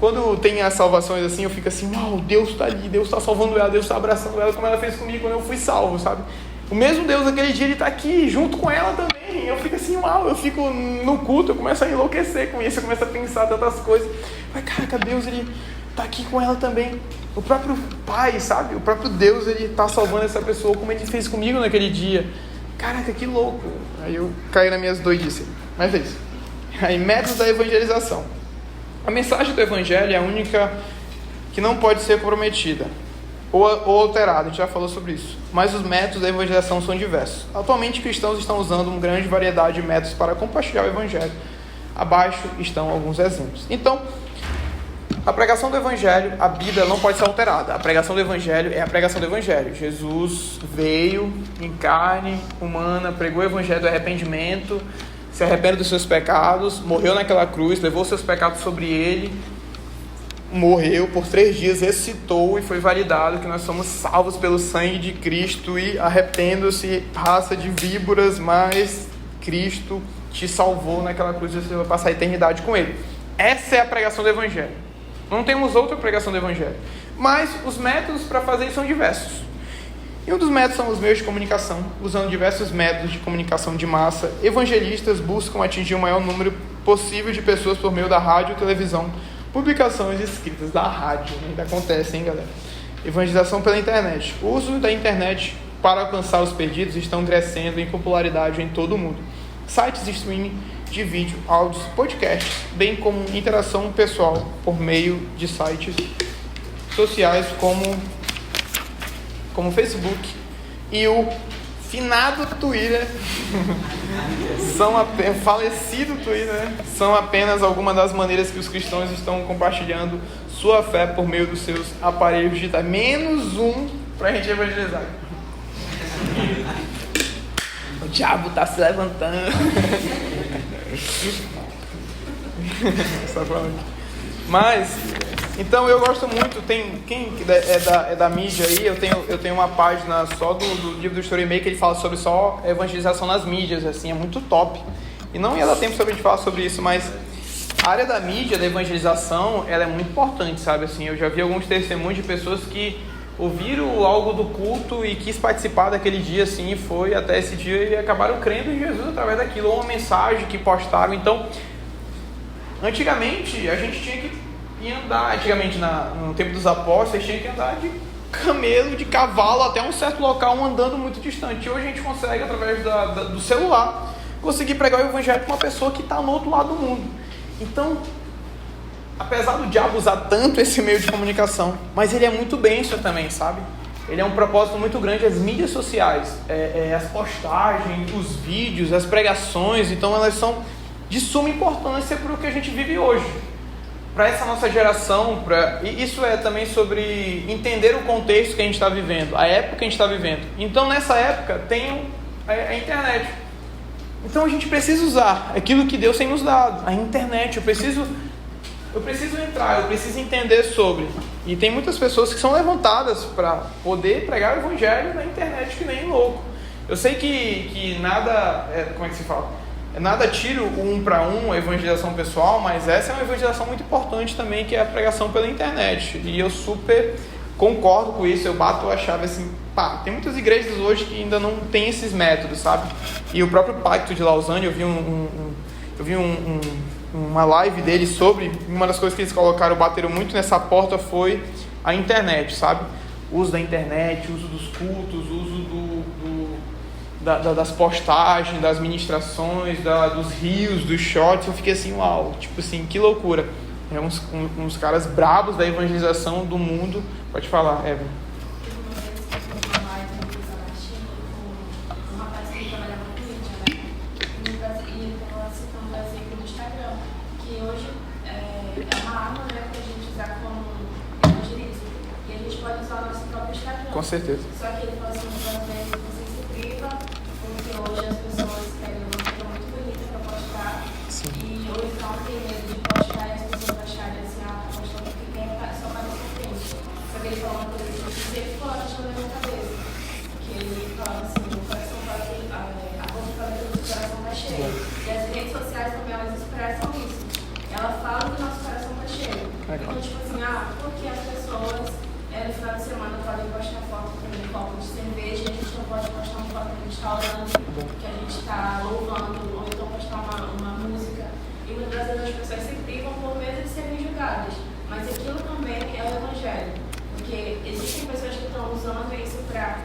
Quando tem as salvações assim, eu fico assim, uau, Deus está ali, Deus está salvando ela, Deus está abraçando ela, como ela fez comigo quando eu fui salvo, sabe? O mesmo Deus, aquele dia, ele está aqui junto com ela também. Eu fico assim, uau, eu fico no culto, eu começo a enlouquecer com isso, eu começo a pensar tantas coisas. Mas, caraca, Deus, ele está aqui com ela também. O próprio Pai, sabe? O próprio Deus, ele está salvando essa pessoa, como ele fez comigo naquele dia. Caraca, que louco. Aí eu caí nas minhas doidices. Mas é isso. Aí, métodos da evangelização. A mensagem do Evangelho é a única que não pode ser comprometida ou alterada, a gente já falou sobre isso. Mas os métodos da evangelização são diversos. Atualmente, cristãos estão usando uma grande variedade de métodos para compartilhar o Evangelho. Abaixo estão alguns exemplos. Então, a pregação do Evangelho, a Bíblia não pode ser alterada. A pregação do Evangelho é a pregação do Evangelho. Jesus veio em carne humana, pregou o Evangelho do arrependimento, se arrepende dos seus pecados, morreu naquela cruz, levou seus pecados sobre ele, morreu por 3 dias, ressuscitou e foi validado que nós somos salvos pelo sangue de Cristo e arrependo-se, raça de víboras, mas Cristo te salvou naquela cruz e você vai passar a eternidade com ele. Essa é a pregação do Evangelho. Não temos outra pregação do Evangelho. Mas os métodos para fazer isso são diversos. E um dos métodos são os meios de comunicação. Usando diversos métodos de comunicação de massa, evangelistas buscam atingir o maior número possível de pessoas por meio da rádio, televisão, publicações escritas da rádio. Ainda acontece, hein, galera? Evangelização pela internet. O uso da internet para alcançar os perdidos estão crescendo em popularidade em todo o mundo. Sites de streaming de vídeo, áudios, podcasts, bem como interação pessoal por meio de sites sociais como o Facebook e o finado Twitter, falecido Twitter, são apenas algumas das maneiras que os cristãos estão compartilhando sua fé por meio dos seus aparelhos digitais. Menos um para a gente evangelizar. O diabo está se levantando. Mas Então eu gosto muito, quem é da mídia aí, eu tenho uma página só do livro do Storymaker, ele fala sobre só evangelização nas mídias, assim, é muito top. E não ia dar tempo sobre a gente falar sobre isso, mas a área da mídia, da evangelização, ela é muito importante, sabe? Assim, eu já vi alguns testemunhos de pessoas que ouviram algo do culto e quis participar daquele dia, assim, foi até esse dia e acabaram crendo em Jesus através daquilo, ou uma mensagem que postaram. Então, antigamente, a gente tinha que ir andar, no tempo dos apóstolos, tinha que andar de camelo, de cavalo, até um certo local, andando muito distante. Hoje a gente consegue, através do celular, conseguir pregar o evangelho para uma pessoa que está no outro lado do mundo. Então, apesar do diabo usar tanto esse meio de comunicação, mas ele é muito bênção também, sabe? Ele é um propósito muito grande, as mídias sociais, as postagens, os vídeos, as pregações, então elas são de suma importância para o que a gente vive hoje, para essa nossa geração, e isso é também sobre entender o contexto que a gente está vivendo, a época que a gente está vivendo. Então nessa época tem a internet, então a gente precisa usar aquilo que Deus tem nos dado, a internet. Eu preciso entrar, eu preciso entender sobre. E tem muitas pessoas que são levantadas para poder pregar o evangelho na internet que nem louco. Eu sei que nada, como é que se fala? Nada tira o um para um, a evangelização pessoal, mas essa é uma evangelização muito importante também, que é a pregação pela internet. E eu super concordo com isso, eu bato a chave assim, tem muitas igrejas hoje que ainda não tem esses métodos, sabe? E o próprio Pacto de Lausanne, eu vi uma live deles sobre, uma das coisas que eles colocaram, bateram muito nessa porta, foi a internet, sabe? O uso da internet, o uso dos cultos, o uso das postagens, das ministrações, dos rios, dos shorts. Eu fiquei assim, uau, tipo assim, que loucura. Uns caras brabos da evangelização do mundo. Pode falar, Evelyn. Com certeza. Só que ele falou assim, às vezes você se priva, porque hoje as pessoas querem uma coisa muito bonita para postar. Sim. Ou então tem medo de postar e as pessoas acharem assim, tá postando porque quer só aparecer frente. Só que ele falou uma coisa que sempre foi na minha cabeça. Que ele fala assim, o coração fala que a boca fala que o coração está cheio. E as redes sociais também, elas expressam isso. Ela fala que o nosso coração está cheio. Então, tipo assim, porque as pessoas no final de semana podem postar foto com um copo de cerveja, e a gente não pode postar uma foto que a gente está orando, que a gente está louvando, ou então postar uma música. E muitas vezes as pessoas se privam por medo de serem julgadas. Mas aquilo também é o evangelho. Porque existem pessoas que estão usando isso para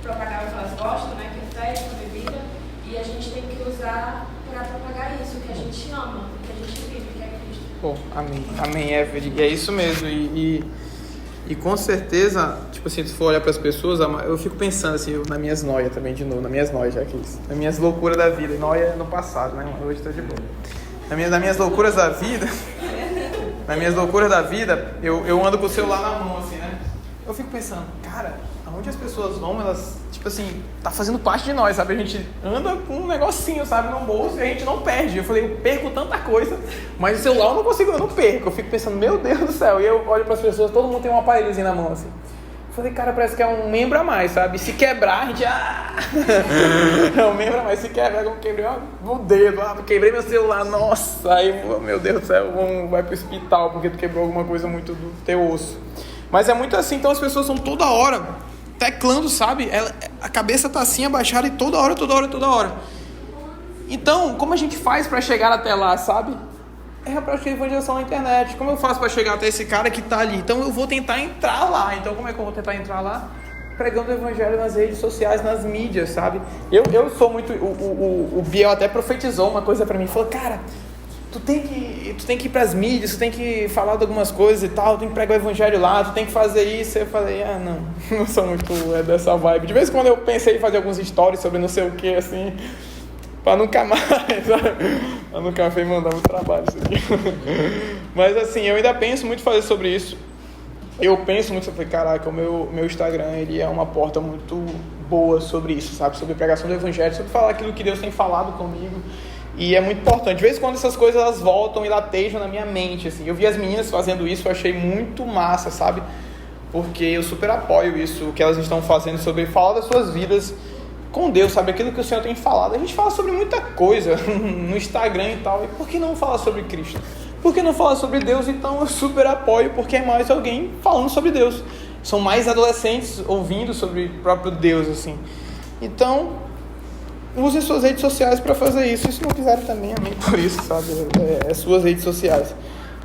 propagar o que elas gostam, né, que é festa, bebida, e a gente tem que usar para propagar isso, que a gente ama, que a gente vive, que é Cristo. Bom, amém, Evelyn. E é isso mesmo. E com certeza, tipo assim, se for olhar para as pessoas, eu fico pensando assim, nas minhas noias também, de novo, nas minhas noias, já que isso, nas minhas loucuras da vida. Noia no passado, né? Hoje estou de boa. Nas minhas loucuras da vida, eu ando com o celular na mão, assim, né? Eu fico pensando, cara, aonde as pessoas vão, elas, tipo assim, tá fazendo parte de nós, sabe? A gente anda com um negocinho, sabe, no bolso e a gente não perde. Eu falei, eu perco tanta coisa, mas o celular eu não perco. Eu fico pensando, meu Deus do céu. E eu olho para as pessoas, todo mundo tem um aparelhozinho na mão, assim. Eu falei, cara, parece que é um membro a mais, sabe? Se quebrar, a gente... é um membro a mais. Se quebrar, eu quebrei o dedo, quebrei meu celular, nossa. Aí, meu Deus do céu, vai pro hospital porque tu quebrou alguma coisa muito do teu osso. Mas é muito assim, então as pessoas são toda hora teclando, sabe? A cabeça tá assim, abaixada e toda hora. Então, como a gente faz para chegar até lá, sabe? É a prática de evangelização na internet. Como eu faço para chegar até esse cara que tá ali? Então eu vou tentar entrar lá. Então como é que eu vou tentar entrar lá? Pregando o evangelho nas redes sociais, nas mídias, sabe? Eu sou muito... O Biel até profetizou uma coisa para mim. Falou, cara, tu tem que ir pras mídias, tu tem que falar de algumas coisas e tal, tu tem que pregar o evangelho lá, tu tem que fazer isso. Eu falei, não sou muito dessa vibe. De vez em quando eu pensei em fazer alguns stories sobre não sei o que, assim, pra nunca mais, sabe? Eu nunca mais mandar muito trabalho isso aqui. Mas assim, eu ainda penso muito em fazer sobre isso. Eu penso muito sobre, caraca, o meu Instagram, ele é uma porta muito boa sobre isso, sabe? Sobre pregação do evangelho, sobre falar aquilo que Deus tem falado comigo. E é muito importante. De vez em quando essas coisas elas voltam e latejam na minha mente, assim. Eu vi as meninas fazendo isso, eu achei muito massa, sabe? Porque eu super apoio isso, o que elas estão fazendo sobre falar das suas vidas com Deus, sabe? Aquilo que o Senhor tem falado. A gente fala sobre muita coisa no Instagram e tal. E por que não falar sobre Cristo? Por que não falar sobre Deus? Então eu super apoio, porque é mais alguém falando sobre Deus. São mais adolescentes ouvindo sobre o próprio Deus, assim. Então, use suas redes sociais para fazer isso. E se não quiserem também, amém por isso, sabe? É suas redes sociais.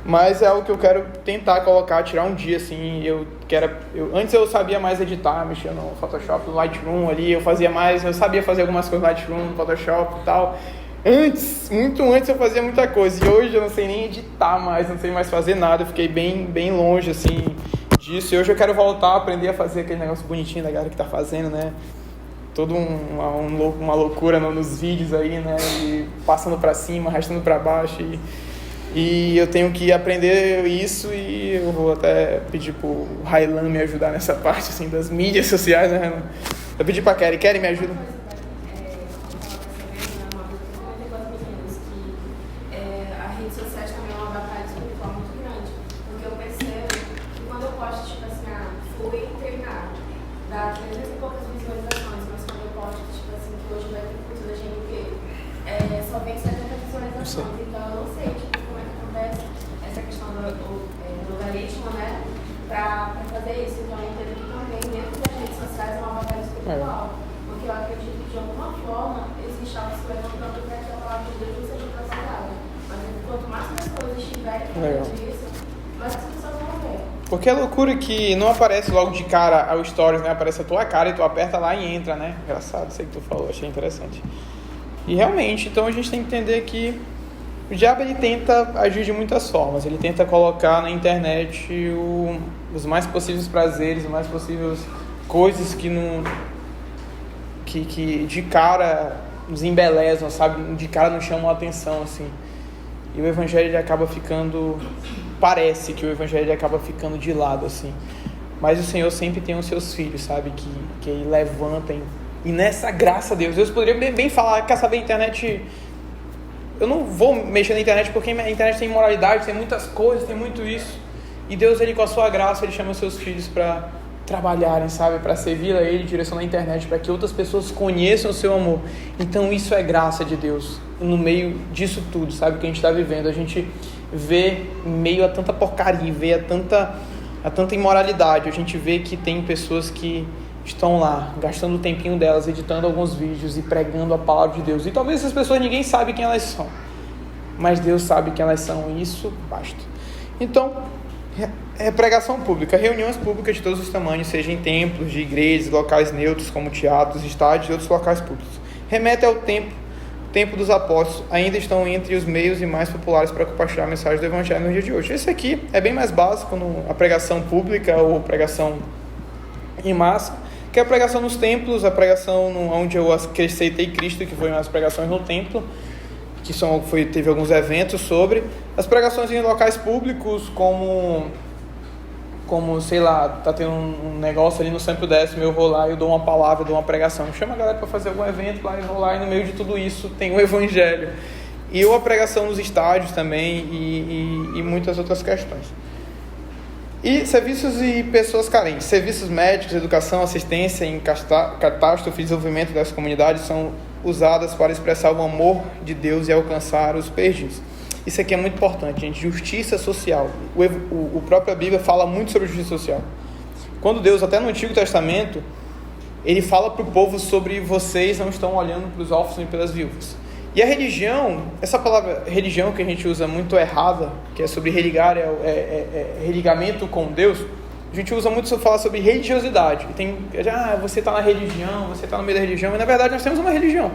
Mas é algo que eu quero tentar colocar, tirar um dia, assim. Antes eu sabia mais editar, mexer no Photoshop, no Lightroom ali. Eu sabia fazer algumas coisas no Lightroom, no Photoshop e tal. Muito antes eu fazia muita coisa. E hoje eu não sei nem editar mais, não sei mais fazer nada. Eu fiquei bem longe, assim, disso. E hoje eu quero voltar a aprender a fazer aquele negócio bonitinho da galera que tá fazendo, né? Toda uma loucura nos vídeos aí, né? E passando pra cima, arrastando pra baixo. E eu tenho que aprender isso, e eu vou até pedir pro Railan me ajudar nessa parte, assim, das mídias sociais, né, Railan? Eu pedi pra Kelly me ajuda. As redes sociais também é uma batalha espiritual muito grande, porque eu percebo que quando eu posto, tipo assim, fui treinar, dá 300 e poucas visualizações, mas quando eu posto, tipo assim, que hoje vai ter culto da GNP, só vem 70 visualizações, então eu não sei, tipo, como é que acontece essa questão do logaritmo, né, pra fazer isso. Então eu entendo que também dentro das redes sociais é uma batalha espiritual, porque eu acredito que de alguma forma existe algo se levantando para que a palavra de Deus não seja cancelada. Mas quanto mais pessoas estiverem fazendo isso, mais as pessoas vão ver. Porque é loucura que não aparece logo de cara ao Stories, né? Aparece a tua cara e tu aperta lá e entra, né? Engraçado, sei que tu falou, achei interessante. E realmente, então a gente tem que entender que o diabo ele tenta agir de muitas formas. Ele tenta colocar na internet os mais possíveis prazeres, as mais possíveis coisas que de cara nos embelezam, sabe? De cara nos chamam a atenção, assim. E o evangelho ele acaba ficando... Parece que o evangelho ele acaba ficando de lado, assim. Mas o Senhor sempre tem os seus filhos, sabe? Que ele levantem. E nessa graça a Deus poderia bem falar, quer saber, a internet... Eu não vou mexer na internet porque a internet tem imoralidade, tem muitas coisas, tem muito isso. E Deus, ele com a sua graça, ele chama os seus filhos para trabalharem, sabe? Para servir a ele, direcionar a internet, para que outras pessoas conheçam o seu amor. Então isso é graça de Deus, no meio disso tudo, sabe? Que a gente está vivendo. A gente vê em meio a tanta porcaria, vê a tanta imoralidade. A gente vê que tem pessoas que estão lá, gastando o tempinho delas, editando alguns vídeos e pregando a palavra de Deus. E talvez essas pessoas ninguém sabe quem elas são, mas Deus sabe quem elas são, e isso basta. Então, pregação pública, reuniões públicas de todos os tamanhos, seja em templos, de igrejas, locais neutros como teatros, estádios e outros locais públicos. Remete ao tempo dos apóstolos, ainda estão entre os meios e mais populares para compartilhar a mensagem do evangelho no dia de hoje. Esse aqui é bem mais básico, a pregação pública ou pregação em massa, que é a pregação nos templos, a pregação onde eu aceitei Cristo, que foi umas pregações no templo, que teve alguns eventos sobre. As pregações em locais públicos, como sei lá, tá tendo um negócio ali no Sempre Décimo, eu vou lá e eu dou uma palavra, dou uma pregação. Chama a galera para fazer algum evento lá, e vou lá, e no meio de tudo isso tem o evangelho. E a pregação nos estádios também, e muitas outras questões. E serviços e pessoas carentes. Serviços médicos, educação, assistência em catástrofe e desenvolvimento das comunidades são usadas para expressar o amor de Deus e alcançar os perdidos. Isso aqui é muito importante, gente. Justiça social. O própria Bíblia fala muito sobre justiça social. Quando Deus, até no Antigo Testamento, ele fala para o povo sobre vocês não estão olhando para os órfãos e pelas viúvas. E a religião, essa palavra religião que a gente usa muito errada, que é sobre religar, religamento com Deus, a gente usa muito para falar sobre religiosidade. Você está na religião, você está no meio da religião, e na verdade nós temos uma religião.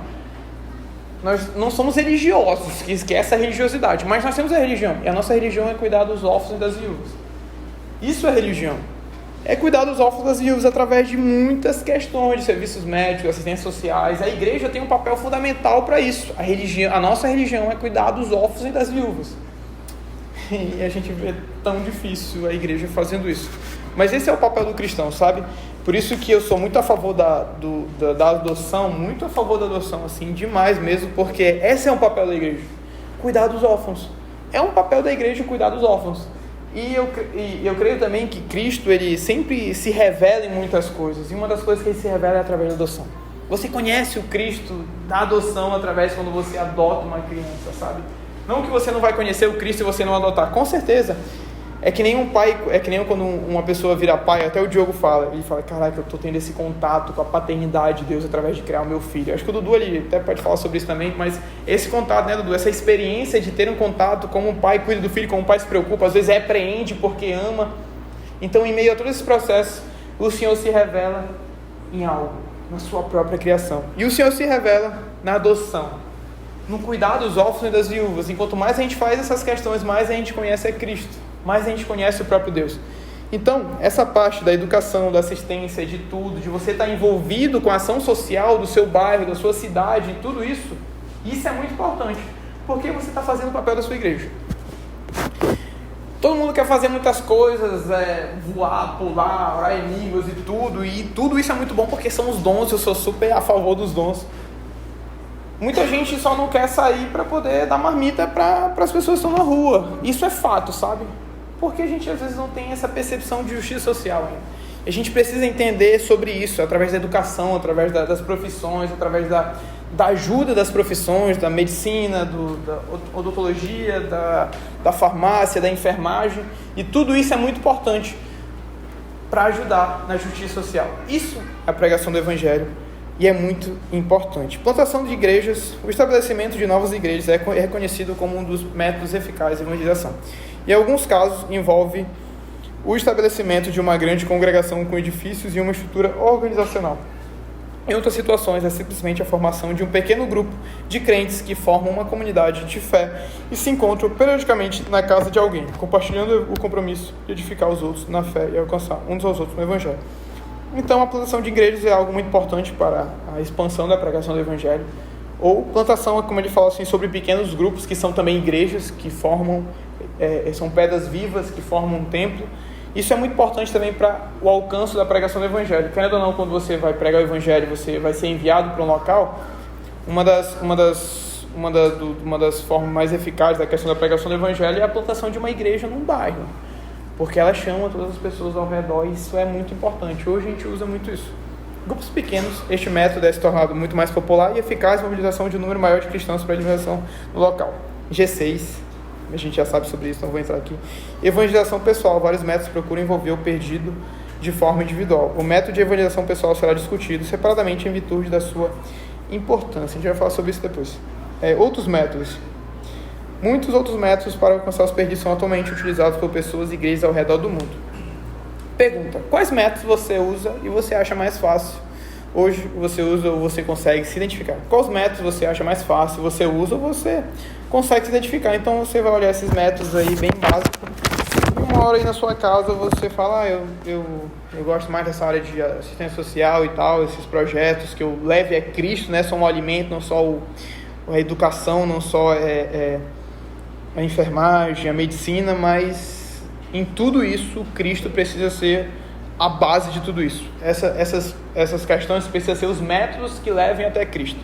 Nós não somos religiosos, que é essa religiosidade, mas nós temos a religião, e a nossa religião é cuidar dos órfãos e das viúvas. Isso é religião. É cuidar dos órfãos e das viúvas através de muitas questões de serviços médicos, assistências sociais. A igreja tem um papel fundamental para isso. A nossa religião é cuidar dos órfãos e das viúvas. E a gente vê tão difícil a igreja fazendo isso. Mas esse é o papel do cristão, sabe? Por isso que eu sou muito a favor da adoção, muito a favor da adoção, assim, demais mesmo, porque esse é um papel da igreja, cuidar dos órfãos. É um papel da igreja cuidar dos órfãos. E eu creio também que Cristo, ele sempre se revela em muitas coisas, e uma das coisas que ele se revela é através da adoção. Você conhece o Cristo da adoção através quando você adota uma criança, sabe? Não que você não vai conhecer o Cristo se você não adotar, com certeza. É que nem um pai, é que nem quando uma pessoa vira pai, até o Diogo fala, ele fala, caraca, eu tô tendo esse contato com a paternidade de Deus através de criar o meu filho. Acho que o Dudu ali até pode falar sobre isso também, mas esse contato, né, Dudu, essa experiência de ter um contato, como um pai cuida do filho, como um pai se preocupa, às vezes repreende porque ama. Então, em meio a todos esses processos, o Senhor se revela em algo, na sua própria criação. E o Senhor se revela na adoção, no cuidar dos órfãos e das viúvas. Enquanto mais a gente faz essas questões, mais a gente conhece a Cristo, mais a gente conhece o próprio Deus. Então, essa parte da educação, da assistência, de tudo, de você estar envolvido com a ação social do seu bairro, da sua cidade, tudo isso é muito importante, porque você está fazendo o papel da sua igreja. Todo mundo quer fazer muitas coisas, voar, pular, orar em línguas e tudo isso é muito bom porque são os dons, eu sou super a favor dos dons. Muita gente só não quer sair para poder dar marmita para as pessoas que estão na rua. Isso é fato, sabe? Porque a gente às vezes não tem essa percepção de justiça social ainda. A gente precisa entender sobre isso, através da educação, através das profissões, através da ajuda das profissões, da medicina, da odontologia, da farmácia, da enfermagem. E tudo isso é muito importante para ajudar na justiça social. Isso é a pregação do Evangelho. E é muito importante. Plantação de igrejas, o estabelecimento de novas igrejas é reconhecido como um dos métodos eficazes de evangelização. Em alguns casos, envolve o estabelecimento de uma grande congregação com edifícios e uma estrutura organizacional. Em outras situações, é simplesmente a formação de um pequeno grupo de crentes que formam uma comunidade de fé e se encontram periodicamente na casa de alguém, compartilhando o compromisso de edificar os outros na fé e alcançar uns aos outros no Evangelho. Então, a plantação de igrejas é algo muito importante para a expansão da pregação do Evangelho. Ou plantação, como ele fala assim, sobre pequenos grupos que são também igrejas, que formam, são pedras vivas, que formam um templo. Isso é muito importante também para o alcance da pregação do Evangelho. Querendo ou não, quando você vai pregar o Evangelho, você vai ser enviado para um local. Uma das formas mais eficazes da questão da pregação do Evangelho é a plantação de uma igreja num bairro. Porque ela chama todas as pessoas ao redor e isso é muito importante. Hoje a gente usa muito isso. Grupos pequenos, este método é se tornado muito mais popular e eficaz na mobilização de um número maior de cristãos para a evangelização no local. G6, a gente já sabe sobre isso, não vou entrar aqui. Evangelização pessoal, vários métodos procuram envolver o perdido de forma individual. O método de evangelização pessoal será discutido separadamente em virtude da sua importância. A gente vai falar sobre isso depois. Outros métodos. Muitos outros métodos para alcançar os perdidos são atualmente utilizados por pessoas e igrejas ao redor do mundo. Pergunta: quais métodos você usa e você acha mais fácil? Hoje você usa ou você consegue se identificar? Quais métodos você acha mais fácil? Você usa ou você consegue se identificar? Então você vai olhar esses métodos aí bem básicos. E uma hora aí na sua casa você fala: eu gosto mais dessa área de assistência social e tal, esses projetos que eu leve a Cristo, né? Só um alimento, não só a educação, não só a enfermagem, a medicina, mas em tudo isso, Cristo precisa ser a base de tudo isso. Essas questões precisam ser os métodos que levem até Cristo.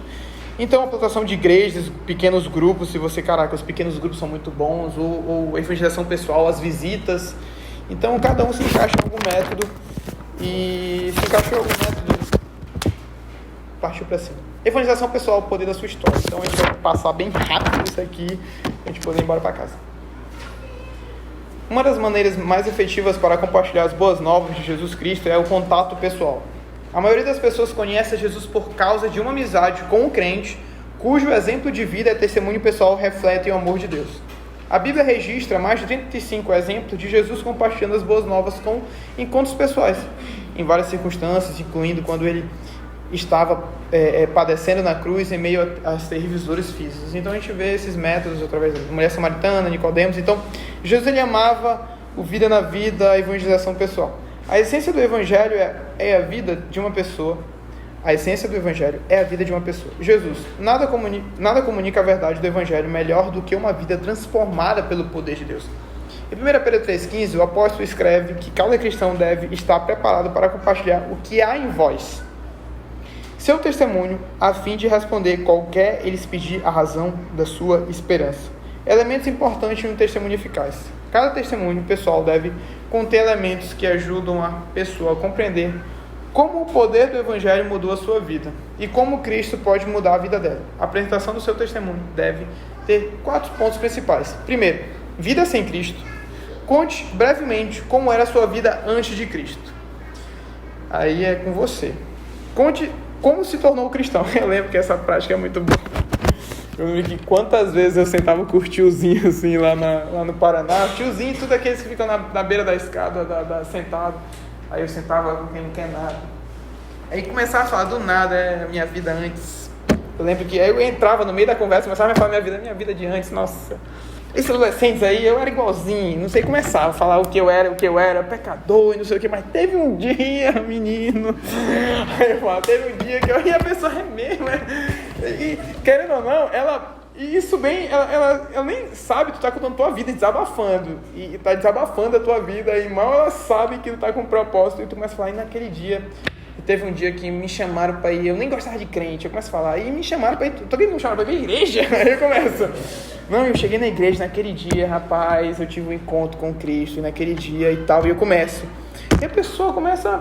Então, a plantação de igrejas, pequenos grupos, se você, os pequenos grupos são muito bons, ou a evangelização pessoal, as visitas. Então, cada um se encaixa em algum método, e se encaixou em algum método, partiu para cima. Evangelização pessoal, o poder da sua história. Então, a gente vai passar bem rápido isso aqui, a gente poder ir embora para casa. Uma das maneiras mais efetivas para compartilhar as boas novas de Jesus Cristo é o contato pessoal. A maioria das pessoas conhece a Jesus por causa de uma amizade com um crente, cujo exemplo de vida e testemunho pessoal refletem o amor de Deus. A Bíblia registra mais de 35 exemplos de Jesus compartilhando as boas novas com encontros pessoais, em várias circunstâncias, incluindo quando ele estava padecendo na cruz em meio às terríveis dores físicas. Então a gente vê esses métodos através da mulher samaritana, Nicodemos. Então Jesus, ele amava o vida na vida, a evangelização pessoal. A essência do Evangelho é a vida de uma pessoa. A essência do Evangelho é a vida de uma pessoa. Jesus, nada comunica a verdade do Evangelho melhor do que uma vida transformada pelo poder de Deus. Em 1 Pedro 3,15, o apóstolo escreve que cada cristão deve estar preparado para compartilhar o que há em vós, seu testemunho, a fim de responder qualquer eles pedir a razão da sua esperança. Elementos importantes em um testemunho eficaz. Cada testemunho pessoal deve conter elementos que ajudam a pessoa a compreender como o poder do Evangelho mudou a sua vida e como Cristo pode mudar a vida dela. A apresentação do seu testemunho deve ter 4 pontos principais. Primeiro, vida sem Cristo. Conte brevemente como era a sua vida antes de Cristo. Aí é com você. Conte como se tornou cristão. Eu lembro que essa prática é muito boa. Eu lembro que quantas vezes eu sentava com os tiozinhos assim lá no Paraná. Tiozinho, tudo aqueles que ficam na beira da escada, sentado. Aí eu sentava com quem não quer nada. Aí começava a falar do nada, a minha vida antes. Eu lembro que aí eu entrava no meio da conversa, começava a falar minha vida de antes. Nossa, esses adolescentes aí, eu era igualzinho. Não sei, começava a falar o que eu era, pecador e não sei o que. Mas teve um dia, menino. Aí eu falava, teve um dia que eu ia, a pessoa é mesmo. E querendo ou não, ela nem sabe, tu tá contando tua vida, desabafando. E tá desabafando a tua vida. E mal ela sabe que tu tá com um propósito. E tu começa a falar, e naquele dia... Teve um dia que me chamaram para ir, eu nem gostava de crente, eu começo a falar, e me chamaram para ir, me chamaram para ir à igreja? Aí eu começo, não, eu cheguei na igreja naquele dia, rapaz, eu tive um encontro com Cristo naquele dia e tal, e eu começo. E a pessoa começa,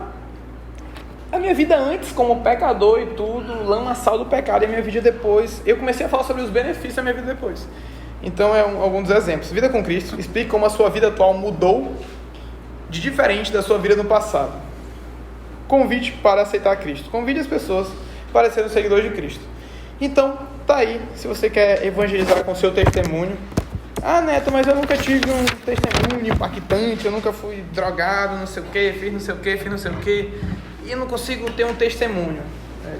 a minha vida antes como pecador e tudo, lamaçal do pecado, e a minha vida depois, eu comecei a falar sobre os benefícios da minha vida depois. Então, alguns dos exemplos. Vida com Cristo, explica como a sua vida atual mudou de diferente da sua vida no passado. Convite para aceitar Cristo. Convide as pessoas para serem seguidores de Cristo. Então, tá aí. Se você quer evangelizar com o seu testemunho. Ah, Neto, mas eu nunca tive um testemunho impactante. Eu nunca fui drogado, não sei o que, fiz não sei o que. E eu não consigo ter um testemunho.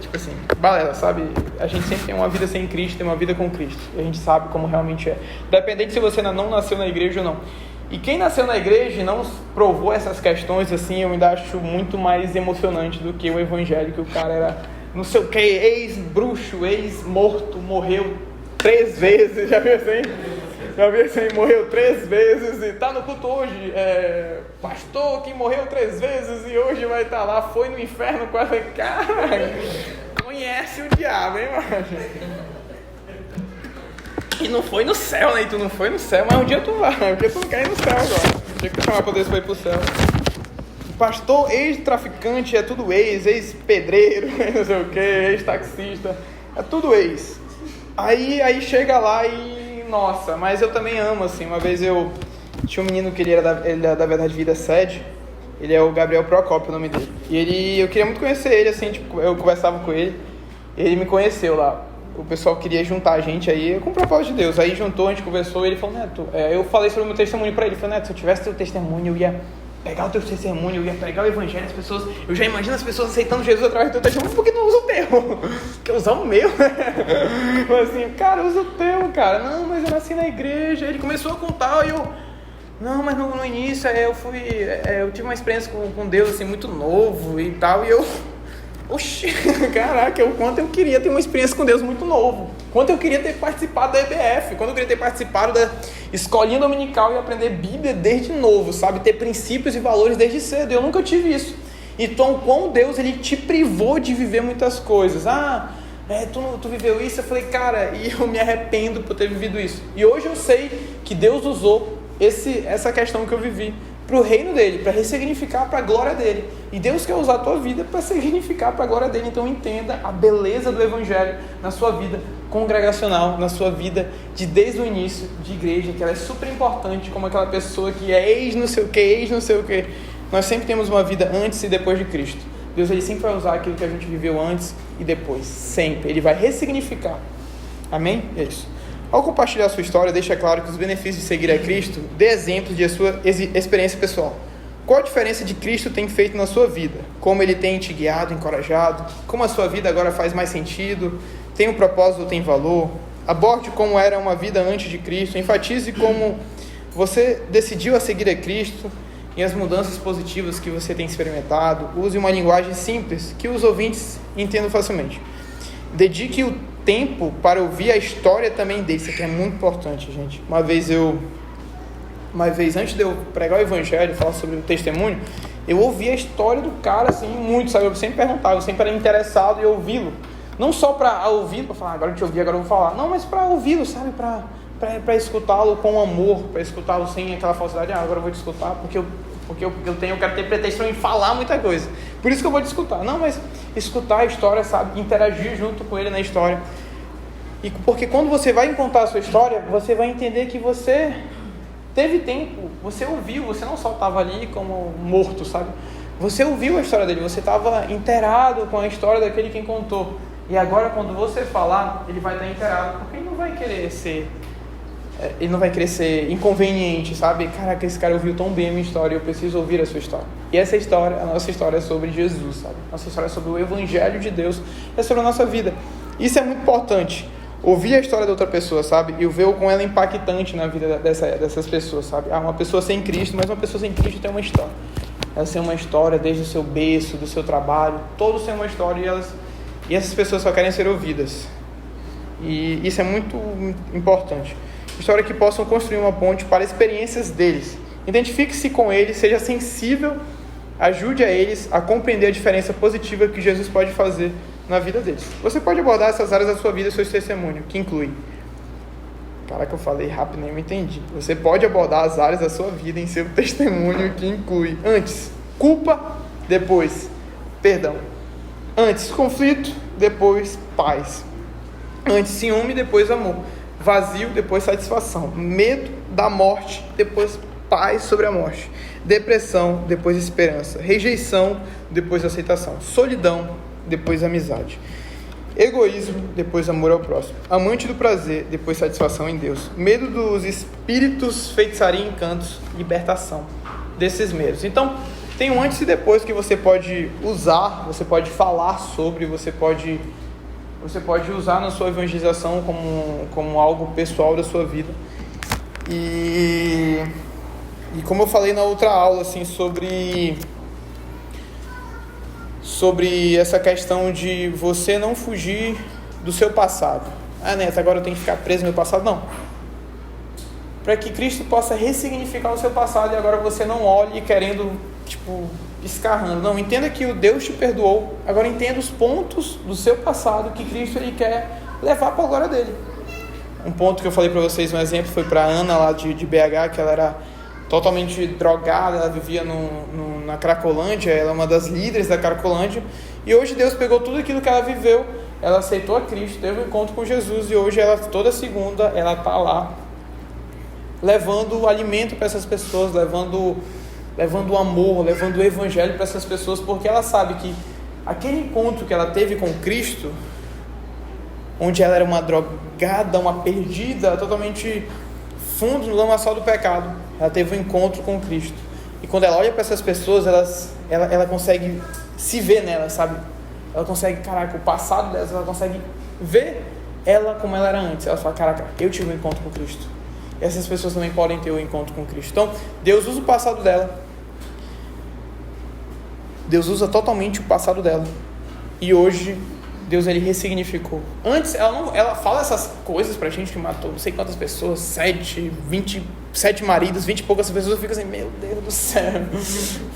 Tipo assim, balela, sabe? A gente sempre tem uma vida sem Cristo, tem uma vida com Cristo. E a gente sabe como realmente é. Independente se você ainda não nasceu na igreja ou não. E quem nasceu na igreja e não provou essas questões, assim, eu ainda acho muito mais emocionante do que o evangelho, que o cara era, não sei o que, ex-bruxo, ex-morto, morreu 3 vezes, já viu assim? Morreu 3 vezes e tá no culto hoje, pastor que morreu 3 vezes e hoje vai estar lá, foi no inferno quase, cara, conhece o diabo, hein, mano? E não foi no céu, né? E tu não foi no céu, mas um dia tu vai, porque tu não quer ir no céu agora. Um dia que tu chamar pra Deus pra ir pro céu. Pastor, ex-traficante, é tudo ex-pedreiro, não sei o que, ex-taxista, é tudo ex. Aí chega lá e, nossa, mas eu também amo, assim. Uma vez eu tinha um menino que ele era da Verdade Vida Sede, ele é o Gabriel Procópio, o nome dele. E eu queria muito conhecer ele, assim, tipo, eu conversava com ele, ele me conheceu lá. O pessoal queria juntar a gente aí, com o propósito de Deus. Aí juntou, a gente conversou, e ele falou, Neto, eu falei sobre o meu testemunho pra ele. Ele falou, Neto, se eu tivesse teu testemunho, eu ia pegar o teu testemunho, eu ia pregar o evangelho, as pessoas, eu já imagino as pessoas aceitando Jesus através do teu testemunho, por que não usa o teu? Quer usar o meu? Mas assim, cara, usa o teu, cara. Não, mas eu nasci na igreja. Ele começou a contar, e eu... Não, mas no início, eu tive uma experiência com Deus, assim, muito novo e tal, e eu... Oxi, caraca, o quanto eu queria ter uma experiência com Deus muito novo. Quanto eu queria ter participado da EBF. Quanto eu queria ter participado da escolinha dominical e aprender Bíblia desde novo, sabe? Ter princípios e valores desde cedo. Eu nunca tive isso. Então, como Deus, Ele te privou de viver muitas coisas. Tu viveu isso? Eu falei, cara, e eu me arrependo por ter vivido isso. E hoje eu sei que Deus usou essa questão que eu vivi para o reino dele, para ressignificar para a glória dele. E Deus quer usar a tua vida para significar para a glória dele. Então entenda a beleza do evangelho na sua vida congregacional, na sua vida desde o início de igreja, que ela é super importante, como aquela pessoa que é ex não sei o que. Nós sempre temos uma vida antes e depois de Cristo. Deus, ele sempre vai usar aquilo que a gente viveu antes e depois, sempre. Ele vai ressignificar. Amém? É isso. Ao compartilhar a sua história, deixa claro que os benefícios de seguir a Cristo, dê exemplos de sua experiência pessoal. Qual a diferença de Cristo tem feito na sua vida? Como Ele tem te guiado, encorajado? Como a sua vida agora faz mais sentido? Tem um propósito, tem valor? Aborde como era uma vida antes de Cristo. Enfatize como você decidiu a seguir a Cristo e as mudanças positivas que você tem experimentado. Use uma linguagem simples que os ouvintes entendam facilmente. Dedique o tempo para ouvir a história também dele. Isso aqui é muito importante, gente. Uma vez eu uma vez, antes de eu pregar o evangelho, falar sobre o testemunho, eu ouvi a história do cara, assim, muito, sabe? Eu sempre perguntava, eu sempre era interessado em ouvi-lo. Não só para ouvir, para falar, agora eu te ouvi, agora eu vou falar. Não, mas para ouvi-lo, sabe? Para escutá-lo com amor, para escutá-lo sem aquela falsidade. Agora eu vou te escutar porque eu quero ter pretexto em falar muita coisa. Por isso que eu vou te escutar. Não, mas escutar a história, sabe? Interagir junto com ele na história. E porque quando você vai contar a sua história, você vai entender que você teve tempo, você ouviu, você não só estava ali como morto, sabe? Você ouviu a história dele, você estava inteirado com a história daquele quem contou. E agora quando você falar, ele vai estar inteirado, porque ele não vai querer ser inconveniente, sabe? Caraca, esse cara ouviu tão bem a minha história, eu preciso ouvir a sua história. E essa história, a nossa história é sobre Jesus, sabe? Nossa história é sobre o Evangelho de Deus, é sobre a nossa vida. Isso é muito importante. Ouvir a história da outra pessoa, sabe? E ver com ela impactante na vida dessas pessoas, sabe? Uma pessoa sem Cristo, mas uma pessoa sem Cristo tem uma história. Elas têm uma história desde o seu berço, do seu trabalho, todos têm uma história e essas pessoas só querem ser ouvidas. E isso é muito importante. História que possam construir uma ponte para experiências deles. Identifique-se com eles, seja sensível, ajude a eles a compreender a diferença positiva que Jesus pode fazer na vida deles. Você pode abordar essas áreas da sua vida e seu testemunho, que inclui... Caraca, eu falei rápido, nem me entendi. Você pode abordar as áreas da sua vida em seu testemunho, que inclui... Antes, culpa, depois, perdão. Antes, conflito, depois, paz. Antes, ciúme, depois, amor. Vazio, depois, satisfação. Medo da morte, depois, paz sobre a morte. Depressão, depois, esperança. Rejeição, depois, aceitação. Solidão, depois, amizade. Egoísmo, depois, amor ao próximo. Amante do prazer, depois, satisfação em Deus. Medo dos espíritos, feitiçaria e encantos, libertação desses medos. Então, tem um antes e depois que você pode usar, você pode falar sobre, você pode usar na sua evangelização como algo pessoal da sua vida. E como eu falei na outra aula, assim, sobre essa questão de você não fugir do seu passado. Neto, agora eu tenho que ficar preso no meu passado. Não. Para que Cristo possa ressignificar o seu passado e agora você não olhe querendo, escarrando. Não, entenda que o Deus te perdoou. Agora entenda os pontos do seu passado que Cristo ele quer levar para a glória dele. Um ponto que eu falei para vocês, um exemplo, foi para a Ana lá de BH, que ela era totalmente drogada, ela vivia na Cracolândia, ela é uma das líderes da Cracolândia, e hoje Deus pegou tudo aquilo que ela viveu, ela aceitou a Cristo, teve um encontro com Jesus, e hoje ela, toda segunda, ela está lá, levando alimento para essas pessoas, levando amor, levando o Evangelho para essas pessoas, porque ela sabe que aquele encontro que ela teve com Cristo, onde ela era uma drogada, uma perdida, totalmente fundo no lamaçal do pecado, ela teve um encontro com Cristo. E quando ela olha para essas pessoas, ela consegue se ver nelas, sabe? Ela consegue, o passado delas, ela consegue ver ela como ela era antes. Ela fala, eu tive um encontro com Cristo. E essas pessoas também podem ter um encontro com Cristo. Então, Deus usa o passado dela. Deus usa totalmente o passado dela. E hoje, Deus ele ressignificou. Antes, ela fala essas coisas pra gente que matou não sei quantas pessoas, 27 maridos, 20 e poucas pessoas, eu fico assim, meu Deus do céu.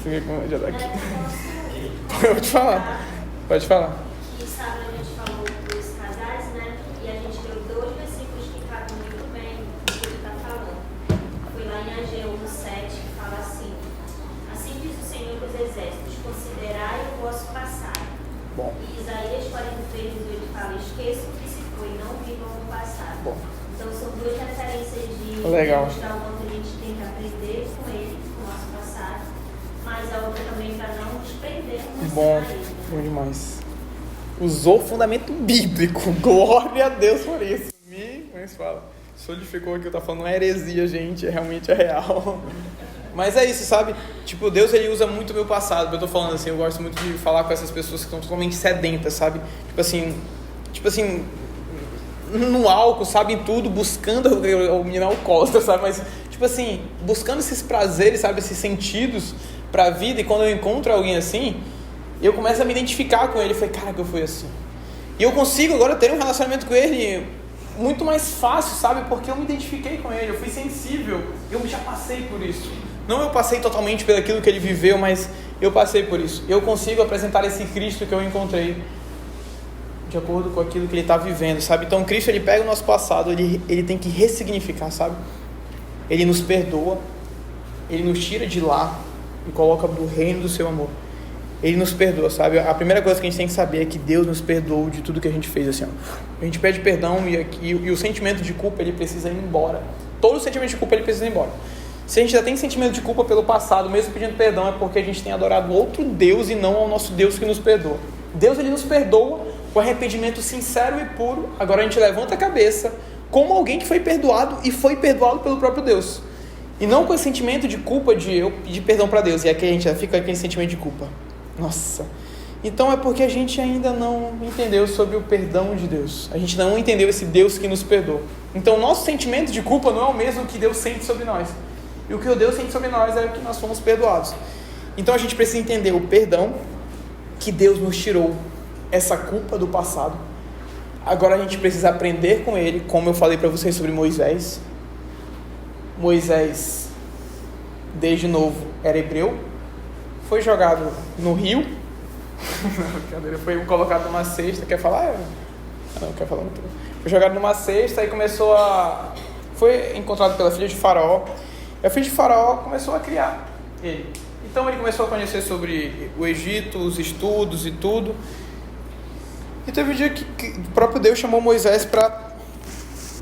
Fiquei com medo daqui. Pode falar. E sábado a gente falou dos casais, né? E a gente deu 2 versículos que cabem muito bem do que ele está falando. Foi lá em Ageu 1:7 que fala assim: assim diz o Senhor dos Exércitos, considerai o vosso passado. Bom. E Isaías 43:18 fala: esqueça o que se foi, não vivam no passado. Bom. Então são 2 referências de legal. mostrar o quanto a gente tem que aprender com ele, com o nosso passado, mas a outra também para não nos prender no Bom ele. demais. Usou o fundamento bíblico. Glória a Deus por isso. Mas fala, solidificou aqui, eu tô falando, não é heresia, gente, realmente é real. Mas é isso, sabe? Deus ele usa muito o meu passado. Eu tô falando assim, eu gosto muito de falar com essas pessoas que estão totalmente sedentas, sabe? Tipo assim, no álcool, sabe? Em tudo, buscando o menino alcoólatra, sabe? Mas, buscando esses prazeres, sabe? Esses sentidos pra vida. E quando eu encontro alguém assim, eu começo a me identificar com ele. Eu falei, eu fui assim. E eu consigo agora ter um relacionamento com ele muito mais fácil, sabe? Porque eu me identifiquei com ele, eu fui sensível, eu já passei por isso. Não eu passei totalmente por aquilo que ele viveu, mas eu passei por isso. Eu consigo apresentar esse Cristo que eu encontrei de acordo com aquilo que ele está vivendo, sabe? Então Cristo, ele pega o nosso passado, ele tem que ressignificar, sabe? Ele nos perdoa, ele nos tira de lá e coloca do reino do seu amor. Ele nos perdoa, sabe? A primeira coisa que a gente tem que saber é que Deus nos perdoou de tudo que a gente fez, assim, ó. A gente pede perdão e o sentimento de culpa, ele precisa ir embora. Todo o sentimento de culpa, ele precisa ir embora. Se a gente já tem sentimento de culpa pelo passado, mesmo pedindo perdão, é porque a gente tem adorado outro Deus e não ao nosso Deus que nos perdoa. Deus, ele nos perdoa com arrependimento sincero e puro. Agora a gente levanta a cabeça como alguém que foi perdoado e foi perdoado pelo próprio Deus. E não com esse sentimento de culpa de eu pedir perdão para Deus. E aqui a gente já fica com aquele sentimento de culpa. Nossa. Então é porque a gente ainda não entendeu sobre o perdão de Deus. A gente não entendeu esse Deus que nos perdoa. Então o nosso sentimento de culpa não é o mesmo que Deus sente sobre nós. E o que o Deus sente sobre nós é que nós fomos perdoados. Então a gente precisa entender o perdão que Deus nos tirou, essa culpa do passado. Agora a gente precisa aprender com ele, como eu falei para vocês sobre Moisés. Moisés, desde novo, era hebreu, foi jogado no rio, foi colocado numa cesta, quer falar? Não, quer falar muito. Foi jogado numa cesta e foi encontrado pela filha de Faraó. E a filha de Faraó começou a criar ele. Então ele começou a conhecer sobre o Egito, os estudos e tudo. E teve um dia que o próprio Deus chamou Moisés para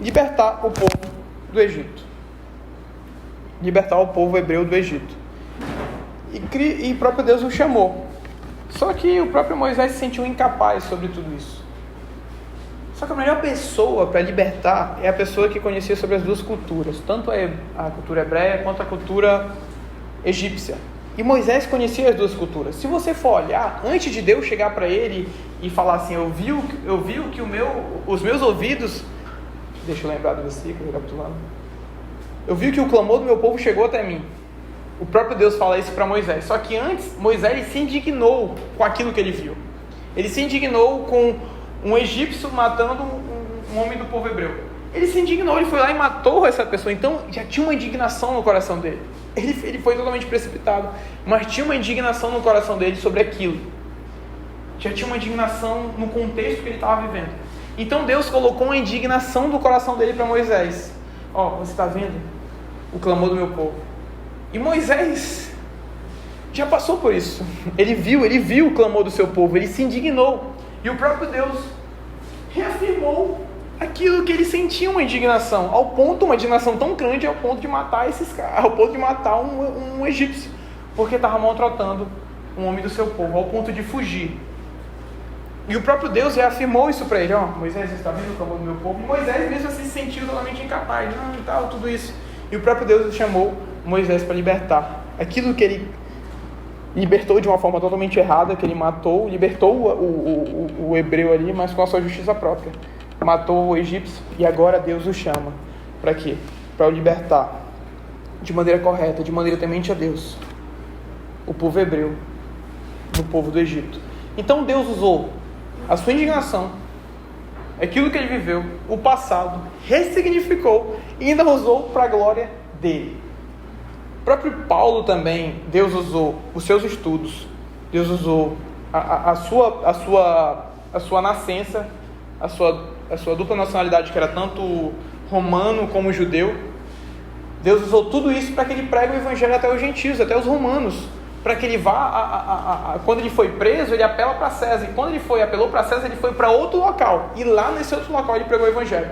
libertar o povo do Egito. Libertar o povo hebreu do Egito. E o próprio Deus o chamou. Só que o próprio Moisés se sentiu incapaz sobre tudo isso. Só que a melhor pessoa para libertar é a pessoa que conhecia sobre as duas culturas, tanto a cultura hebreia quanto a cultura egípcia. E Moisés conhecia as duas culturas. Se você for olhar, antes de Deus chegar para ele e falar assim, eu vi que os meus ouvidos... Deixa eu lembrar do versículo, recapitulando. Eu vi que o clamor do meu povo chegou até mim. O próprio Deus fala isso para Moisés. Só que antes, Moisés se indignou com aquilo que ele viu. Ele se indignou com um egípcio matando um homem do povo hebreu. Ele se indignou, ele foi lá e matou essa pessoa. Então já tinha uma indignação no coração dele. Ele foi totalmente precipitado, mas tinha uma indignação no coração dele sobre aquilo. Já tinha uma indignação no contexto que ele estava vivendo. Então Deus colocou uma indignação no coração dele para Moisés. Você está vendo o clamor do meu povo? E Moisés já passou por isso. Ele viu o clamor do seu povo, ele se indignou. E o próprio Deus reafirmou aquilo que ele sentia uma indignação, uma indignação tão grande ao ponto de matar um egípcio, porque estava maltratando um homem do seu povo, ao ponto de fugir. E o próprio Deus reafirmou isso para ele, Moisés, você está vendo o clamor do meu povo? E Moisés mesmo assim se sentiu totalmente incapaz, tudo isso. E o próprio Deus chamou Moisés para libertar aquilo que ele libertou de uma forma totalmente errada, que ele libertou o hebreu ali, mas com a sua justiça própria. Matou o egípcio e agora Deus o chama. Para quê? Para o libertar de maneira correta, de maneira temente a Deus, o povo hebreu do povo do Egito. Então Deus usou a sua indignação, aquilo que ele viveu, o passado, ressignificou e ainda usou para a glória dele. O próprio Paulo também, Deus usou os seus estudos, Deus usou a sua nascença, a sua dupla nacionalidade, que era tanto romano como judeu. Deus usou tudo isso para que ele pregue o evangelho até os gentios, até os romanos, para que ele vá, quando ele foi preso, ele apela para César, e quando ele apelou para César, ele foi para outro local, e lá nesse outro local ele pregou o evangelho.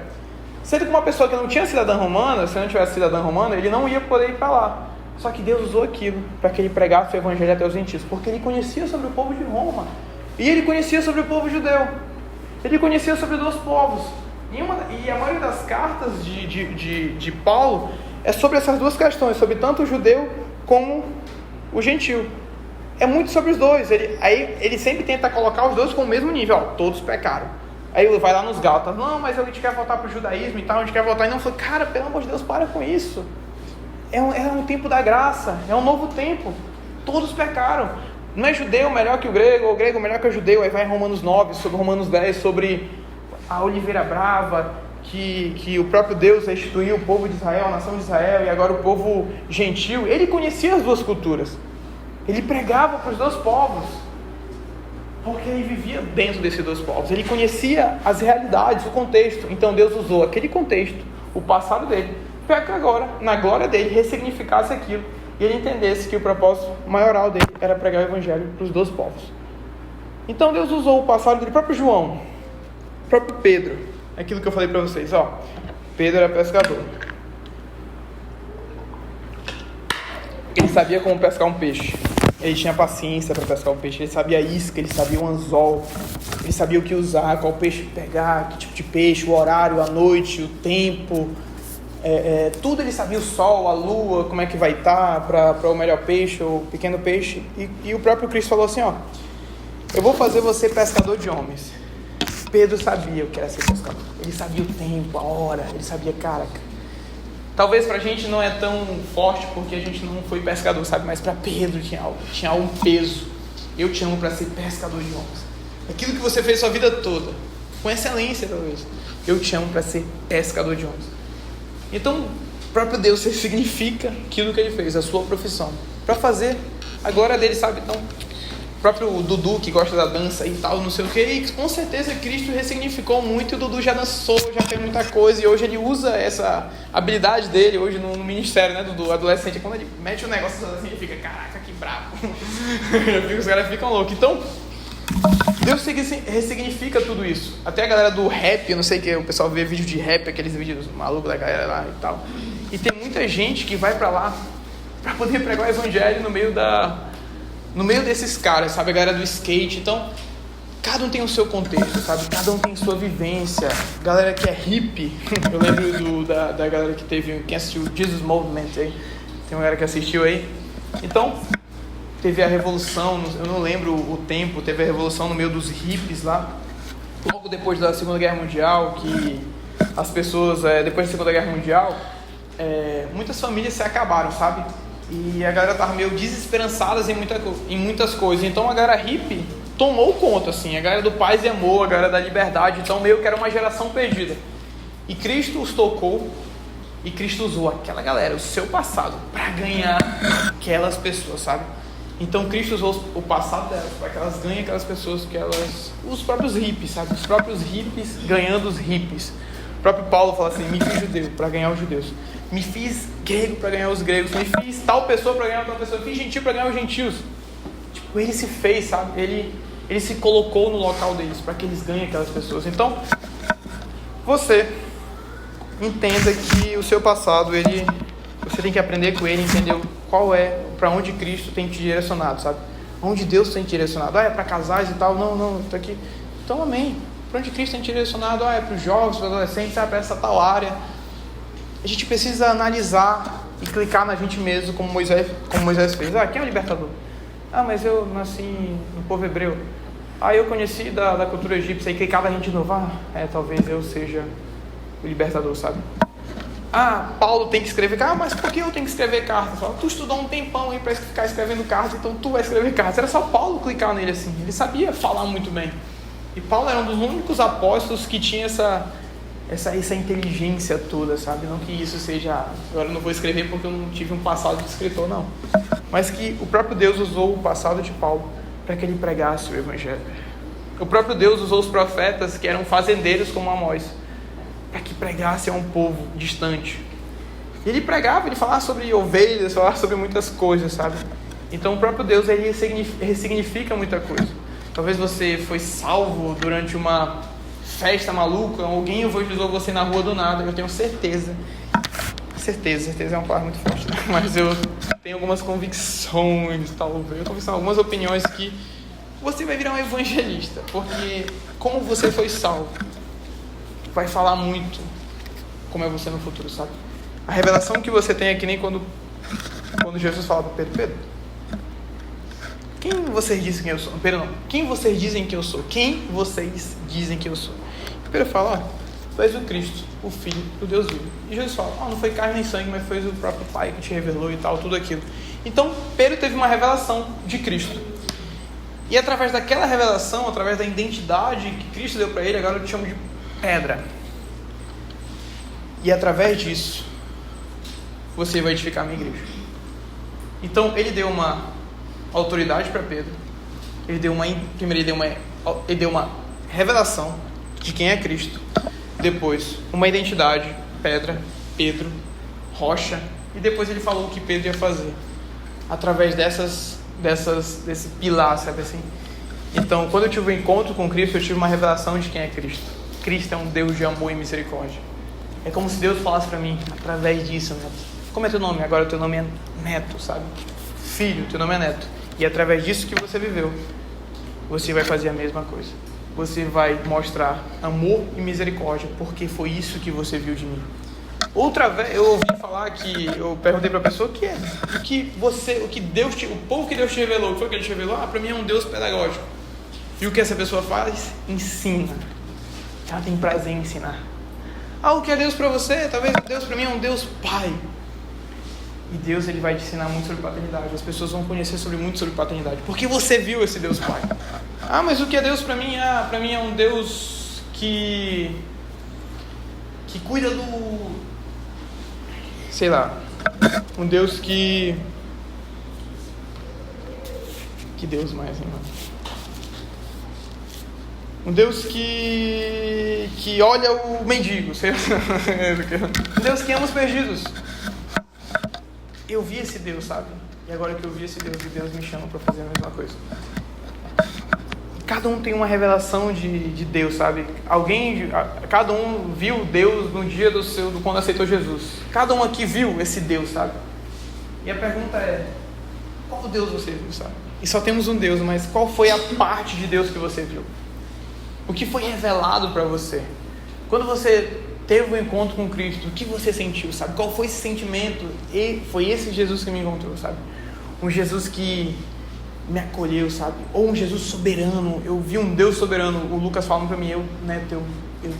Sendo que uma pessoa que não tinha cidadã romana, se não tivesse cidadã romana, ele não ia poder ir para lá. Só que Deus usou aquilo para que ele pregasse o evangelho até os gentios, porque ele conhecia sobre o povo de Roma, e ele conhecia sobre o povo judeu, ele conhecia sobre dois povos. E a maioria das cartas de Paulo é sobre essas duas questões, sobre tanto o judeu como o gentil. É muito sobre os dois. Ele sempre tenta colocar os dois com o mesmo nível. Todos pecaram. Aí ele vai lá nos Gálatas, não, mas a gente quer voltar para o judaísmo e tal, a gente quer voltar. E não, falou, cara, pelo amor de Deus, para com isso. É um tempo da graça, é um novo tempo. Todos pecaram. Não é judeu melhor que o grego melhor que o judeu. Aí vai em Romanos 9, sobre Romanos 10, sobre a oliveira brava, que o próprio Deus instituiu o povo de Israel, a nação de Israel, e agora o povo gentil, ele conhecia as duas culturas. Ele pregava para os dois povos, porque ele vivia dentro desses dois povos. Ele conhecia as realidades, o contexto. Então Deus usou aquele contexto, o passado dele, para que agora, na glória dele, ressignificasse aquilo e ele entendesse que o propósito maioral dele era pregar o evangelho para os dois povos. Então Deus usou o passado dele, o próprio João, o próprio Pedro, aquilo que eu falei para vocês, Pedro era pescador. Ele sabia como pescar um peixe. Ele tinha paciência para pescar o peixe. Ele sabia a isca, ele sabia o anzol, ele sabia o que usar, qual peixe pegar, que tipo de peixe, o horário, a noite, o tempo, tudo ele sabia, o sol, a lua, como é que vai estar para o melhor peixe, o pequeno peixe. E o próprio Cristo falou assim, eu vou fazer você pescador de homens. Pedro sabia o que era ser pescador. Ele sabia o tempo, a hora, ele sabia, talvez pra gente não é tão forte porque a gente não foi pescador, sabe? Mas pra Pedro tinha um peso. Eu te amo pra ser pescador de homens. Aquilo que você fez sua vida toda, com excelência talvez. Eu te amo pra ser pescador de homens. Então, o próprio Deus significa aquilo que ele fez, a sua profissão, pra fazer a glória dele, sabe? Então, o próprio Dudu, que gosta da dança e tal, não sei o que, e com certeza Cristo ressignificou muito, e o Dudu já dançou, já fez muita coisa, e hoje ele usa essa habilidade dele, hoje no ministério, né, Dudu, adolescente, quando ele mete o negócio assim, ele fica, caraca, que bravo, os caras ficam loucos. Então, Deus ressignifica tudo isso. Até a galera do rap, eu não sei que o pessoal vê vídeo de rap, aqueles vídeos malucos da galera lá e tal, e tem muita gente que vai pra lá pra poder pregar o evangelho no meio desses caras, sabe, a galera do skate. Então, cada um tem o seu contexto, sabe, cada um tem sua vivência. Galera que é hippie, eu lembro da galera quem assistiu o Jesus Movement aí, tem uma galera que assistiu aí. Então, teve a revolução, eu não lembro o tempo, teve a revolução no meio dos hippies lá, logo depois da Segunda Guerra Mundial, que as pessoas, depois da Segunda Guerra Mundial, muitas famílias se acabaram, sabe? E a galera estava meio desesperançada em muitas coisas. Então a galera hippie tomou conta, assim, a galera do paz e amor, a galera da liberdade. Então meio que era uma geração perdida. E Cristo os tocou, e Cristo usou aquela galera, o seu passado, para ganhar aquelas pessoas, sabe? Então Cristo usou o passado delas para que elas ganhem aquelas pessoas, os próprios hippies, sabe? Os próprios hippies ganhando os hippies. O próprio Paulo fala assim, me fiz judeu para ganhar os judeus. Me fiz grego para ganhar os gregos. Me fiz tal pessoa para ganhar tal pessoa. Me fiz gentil para ganhar os gentios. Tipo, ele se fez, sabe? Ele se colocou no local deles para que eles ganhem aquelas pessoas. Então, você entenda que o seu passado, você tem que aprender com ele, entender para onde Cristo tem te direcionado, sabe? Onde Deus tem te direcionado. É para casais e tal. Não, tá aqui. Então, amém. Para onde Cristo tem te direcionado? É para os jovens, para os adolescentes, para essa tal área. A gente precisa analisar e clicar na gente mesmo, como Moisés fez. Quem é o libertador? Mas eu nasci no povo hebreu. Eu conheci da cultura egípcia, e clicar na gente de novo. Talvez eu seja o libertador, sabe? Paulo tem que escrever carta. Mas por que eu tenho que escrever carta? Tu estudou um tempão aí para ficar escrevendo carta, então tu vai escrever carta. Era só Paulo clicar nele assim. Ele sabia falar muito bem. E Paulo era um dos únicos apóstolos que tinha essa inteligência toda, sabe? Não que isso seja, agora eu não vou escrever porque eu não tive um passado de escritor, não. Mas que o próprio Deus usou o passado de Paulo para que ele pregasse o evangelho. O próprio Deus usou os profetas que eram fazendeiros como Amós, para que pregasse a um povo distante. Ele pregava, ele falava sobre ovelhas, falava sobre muitas coisas, sabe? Então o próprio Deus, ele ressignifica muita coisa. Talvez você foi salvo durante uma festa maluca, alguém evangelizou você na rua do nada. Eu tenho certeza é uma palavra muito forte, né? Mas eu tenho algumas convicções, algumas opiniões que você vai virar um evangelista, porque como você foi salvo vai falar muito como é você no futuro, sabe? A revelação que você tem é que nem quando Jesus fala para Pedro, quem vocês dizem que eu sou? Pedro não. Quem vocês dizem que eu sou? Quem vocês dizem que eu sou? E Pedro fala, tu és o Cristo, o Filho do Deus vivo. E Jesus fala, não foi carne nem sangue, mas foi o próprio Pai que te revelou e tal, tudo aquilo. Então, Pedro teve uma revelação de Cristo. E através daquela revelação, através da identidade que Cristo deu para ele, agora eu te chamo de pedra. E através disso, você vai edificar a minha igreja. Então, ele deu uma autoridade para Pedro. Primeiro ele deu uma revelação de quem é Cristo. Depois, uma identidade, pedra, Pedro, rocha. E depois ele falou o que Pedro ia fazer. Através desse pilar, sabe assim? Então, quando eu tive um encontro com Cristo, eu tive uma revelação de quem é Cristo. Cristo é um Deus de amor e misericórdia. É como se Deus falasse para mim, através disso, Neto. Como é teu nome? Agora o teu nome é Neto, sabe? Filho, teu nome é Neto. E através disso que você viveu, você vai fazer a mesma coisa. Você vai mostrar amor e misericórdia, porque foi isso que você viu de mim. Outra vez, eu ouvi falar que, eu perguntei para a pessoa o que o povo que Deus te revelou, o que foi que ele te revelou? Para mim é um Deus pedagógico. E o que essa pessoa faz? Ensina. Ela tem prazer em ensinar. O que é Deus para você? Talvez Deus para mim é um Deus Pai. E Deus, ele vai te ensinar muito sobre paternidade. As pessoas vão conhecer muito sobre paternidade, porque você viu esse Deus Pai. Mas o que é Deus para mim? Para mim é um Deus que cuida do... sei lá, um Deus que Deus mais, irmão? Um Deus que olha o mendigo, sei lá. Um Deus que ama os perdidos. Eu vi esse Deus, sabe? E agora que eu vi esse Deus me chama para fazer a mesma coisa. Cada um tem uma revelação de Deus, sabe? Cada um viu Deus no dia quando aceitou Jesus. Cada um aqui viu esse Deus, sabe? E a pergunta é, qual Deus você viu, sabe? E só temos um Deus, mas qual foi a parte de Deus que você viu? O que foi revelado para você? Quando você teve um encontro com Cristo, o que você sentiu, sabe? Qual foi esse sentimento? E foi esse Jesus que me encontrou, sabe? Um Jesus que me acolheu, sabe? Ou um Jesus soberano. Eu vi um Deus soberano. O Lucas falando para mim, eu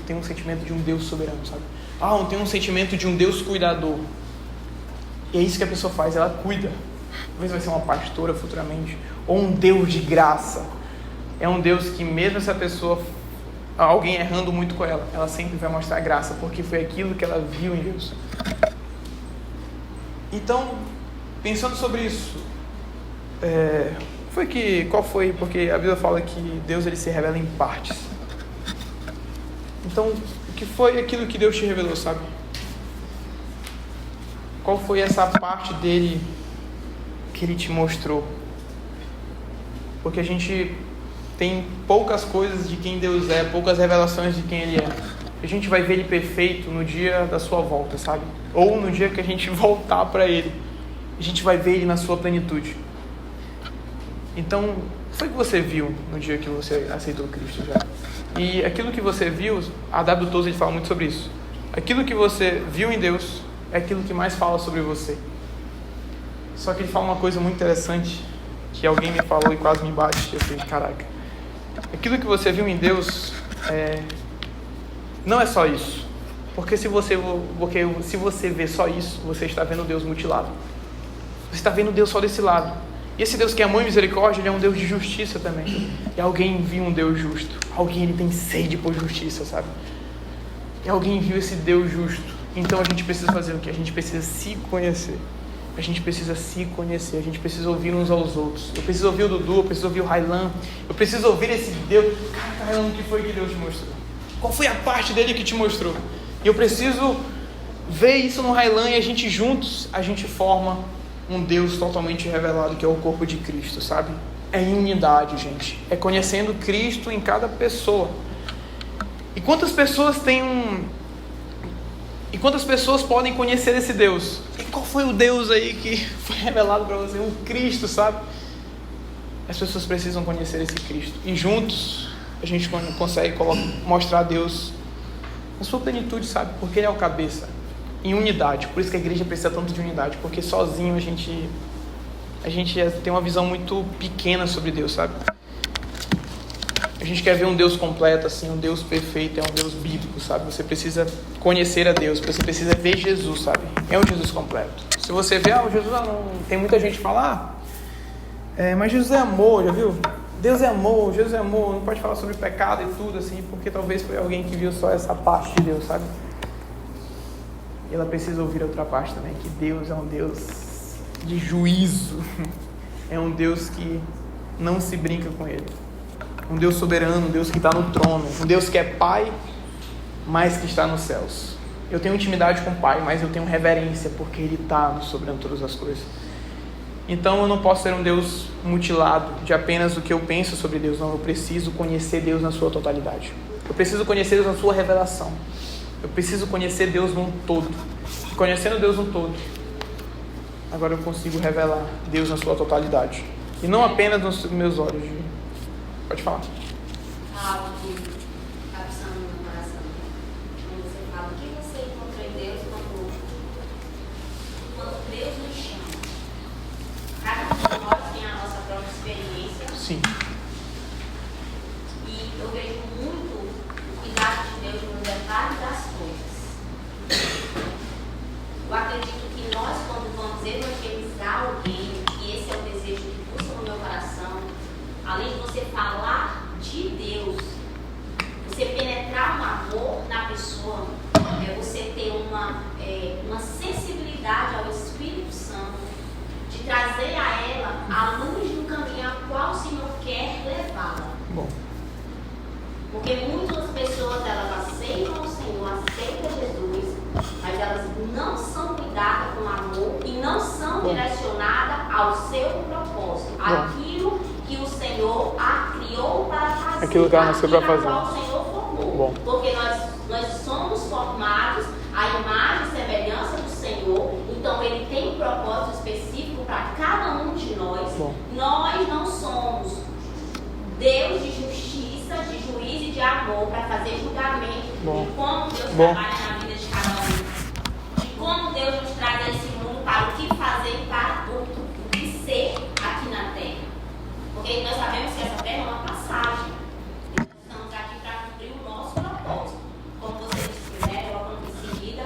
tenho um sentimento de um Deus soberano, sabe? Eu tenho um sentimento de um Deus cuidador. E é isso que a pessoa faz, ela cuida. Talvez vai ser uma pastora futuramente. Ou um Deus de graça. É um Deus que mesmo essa pessoa, alguém errando muito com ela, ela sempre vai mostrar graça, porque foi aquilo que ela viu em Deus. Então, pensando sobre isso, porque a Bíblia fala que Deus, ele se revela em partes. Então, o que foi aquilo que Deus te revelou, sabe? Qual foi essa parte dele que ele te mostrou? Porque a gente tem poucas coisas de quem Deus é, poucas revelações de quem ele é. A gente vai ver ele perfeito no dia da sua volta, sabe? Ou no dia que a gente voltar para ele, a gente vai ver ele na sua plenitude. Então, o que foi que você viu no dia que você aceitou Cristo já? E aquilo que você viu, a W. Tozer ele fala muito sobre isso. Aquilo que você viu em Deus é aquilo que mais fala sobre você. Só que ele fala uma coisa muito interessante, que alguém me falou e quase me bate. Eu falei, caraca. Aquilo que você viu em Deus não é só isso. Porque se você vê só isso, você está vendo Deus mutilado. Você está vendo Deus só desse lado. E esse Deus que é amor e misericórdia, ele é um Deus de justiça também. E alguém viu um Deus justo. Alguém, ele tem sede por justiça, sabe? E alguém viu esse Deus justo. Então a gente precisa fazer o quê? A gente precisa se conhecer. A gente precisa se conhecer. A gente precisa ouvir uns aos outros. Eu preciso ouvir o Dudu, eu preciso ouvir o Railan. Eu preciso ouvir esse Deus. Caraca, Railan, o que foi que Deus te mostrou? Qual foi a parte dele que te mostrou? E eu preciso ver isso no Railan, e a gente juntos, a gente forma um Deus totalmente revelado, que é o corpo de Cristo, sabe? É em unidade, gente. É conhecendo Cristo em cada pessoa. E quantas pessoas podem conhecer esse Deus? E qual foi o Deus aí que foi revelado para você? O Cristo, sabe? As pessoas precisam conhecer esse Cristo. E juntos a gente consegue mostrar a Deus na sua plenitude, sabe? Porque ele é o cabeça. Em unidade. Por isso que a igreja precisa tanto de unidade. Porque sozinho a gente tem uma visão muito pequena sobre Deus, sabe? A gente quer ver um Deus completo, assim, um Deus perfeito, é um Deus bíblico, sabe? Você precisa conhecer a Deus, você precisa ver Jesus, sabe? É um Jesus completo. Se você vê, o Jesus não... Tem muita gente que fala, mas Jesus é amor, já viu? Deus é amor, Jesus é amor, não pode falar sobre pecado e tudo, assim, porque talvez foi alguém que viu só essa parte de Deus, sabe? E ela precisa ouvir a outra parte também, que Deus é um Deus de juízo. É um Deus que não se brinca com Ele. Um Deus soberano, um Deus que está no trono. Um Deus que é Pai, mas que está nos céus. Eu tenho intimidade com o Pai, mas eu tenho reverência, porque Ele está soberano todas as coisas. Então eu não posso ser um Deus mutilado de apenas o que eu penso sobre Deus. Não, eu preciso conhecer Deus na sua totalidade. Eu preciso conhecer Deus na sua revelação. Eu preciso conhecer Deus num todo. Conhecendo Deus num todo, agora eu consigo revelar Deus na sua totalidade. E não apenas nos meus olhos. Pode falar. Algo que está pensando no meu coração. Quando você fala, o que você encontrou em Deus quando Deus nos chama? Cada um de nós tem a nossa própria experiência. Sim. E eu vejo muito o cuidado de Deus nos detalhes das coisas. Eu acredito que nós, quando vamos evangelizar alguém, e esse é o desejo que pulsa no meu coração, além de você falar de Deus, você penetrar um amor na pessoa, você ter uma sensibilidade ao Espírito Santo, de trazer a ela a luz do caminho a qual o Senhor quer levá-la. Bom. Porque muitas pessoas, elas aceitam o Senhor, aceitam Jesus, mas elas não são cuidadas com amor e não são direcionadas ao seu propósito. Aquilo que o Senhor a criou para fazer. Aquilo que ela nasceu para fazer. Qual o Senhor formou. Bom. Porque nós somos formados à imagem e semelhança do Senhor. Então Ele tem um propósito específico para cada um de nós. Bom. Nós não somos Deus de justiça, de juízo e de amor para fazer julgamento de como Deus trabalha na vida de cada um. De como Deus nos traz a esse mundo para o que fazer e para o que ser aqui na Terra. Porque nós sabemos que essa Terra é uma passagem. Nós estamos aqui para cumprir o nosso propósito. Como você disse, né? Colocando em seguida,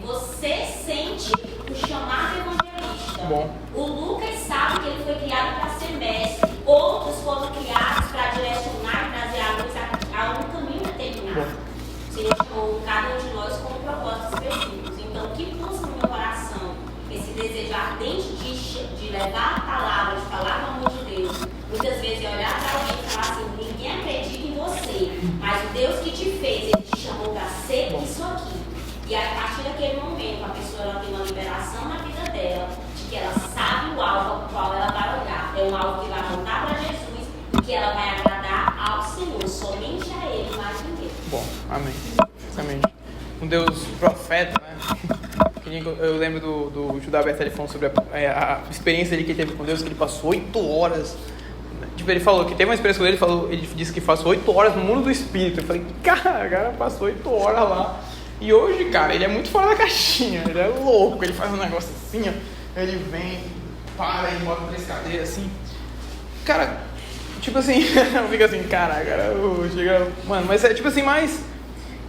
você sente o chamado evangelista. Bom. O Lucas sabe que ele foi criado para ser mestre. Outros foram criados para direcionar e trazer a luz a um caminho determinado. O Senhor chamou cada um de nós com propósitos específicos. Então, o que pulsa no meu coração? Esse desejo ardente de levar a palavra, de falar do amor de Deus. Muitas vezes é olhar para alguém e falar assim: ninguém acredita em você, mas o Deus que te fez, Ele te chamou para ser isso aqui. E a partir daquele momento, a pessoa ela tem uma liberação na vida dela, de que ela sabe o alvo ao qual ela vai olhar. É um alvo que vai voltar para Jesus e que ela vai agradar ao Senhor, somente a Ele, mais ninguém. Bom, amém. Amém. Um Deus profeta, né? Eu lembro do Judá Bertelli falando sobre a experiência que ele teve com Deus, que ele passou 8 horas. Tipo, ele falou que teve uma experiência com ele disse que passou 8 horas no mundo do Espírito. Eu falei, cara, o cara passou 8 horas lá. E hoje, cara, ele é muito fora da caixinha, ele é louco, ele faz um negócio assim, ó, ele vem, para e bota 3 cadeiras assim. Cara, tipo assim, eu fico assim, cara, chega, mano, mas é tipo assim, mas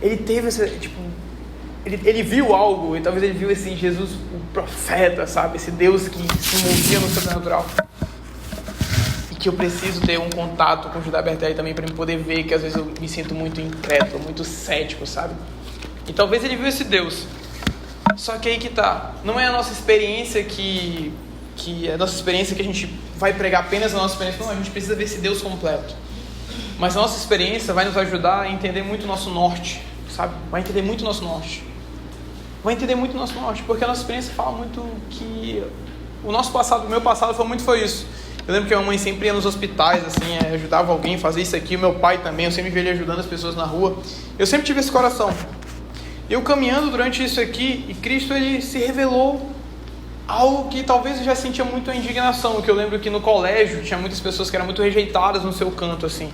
ele teve essa, tipo, ele viu algo, e talvez ele viu esse Jesus, o profeta, sabe, esse Deus que se movia no sobrenatural. E que eu preciso ter um contato com o Judá Bertelli também para me poder ver que às vezes eu me sinto muito incrédulo, muito cético, sabe? E talvez ele viu esse Deus. Só que aí que tá. Não é a nossa experiência que é a nossa experiência que a gente vai pregar apenas a nossa experiência. Não, a gente precisa ver esse Deus completo. Mas a nossa experiência vai nos ajudar a entender muito o nosso norte, sabe? Vai entender muito o nosso norte. Porque a nossa experiência fala muito que o nosso passado, o meu passado foi isso. Eu lembro que a minha mãe sempre ia nos hospitais, assim, ajudava alguém a fazer isso aqui. O meu pai também, eu sempre vi ele ajudando as pessoas na rua. Eu sempre tive esse coração. Eu caminhando durante isso aqui, e Cristo, ele se revelou algo que talvez eu já sentia muito a indignação, que eu lembro que no colégio tinha muitas pessoas que eram muito rejeitadas no seu canto, assim.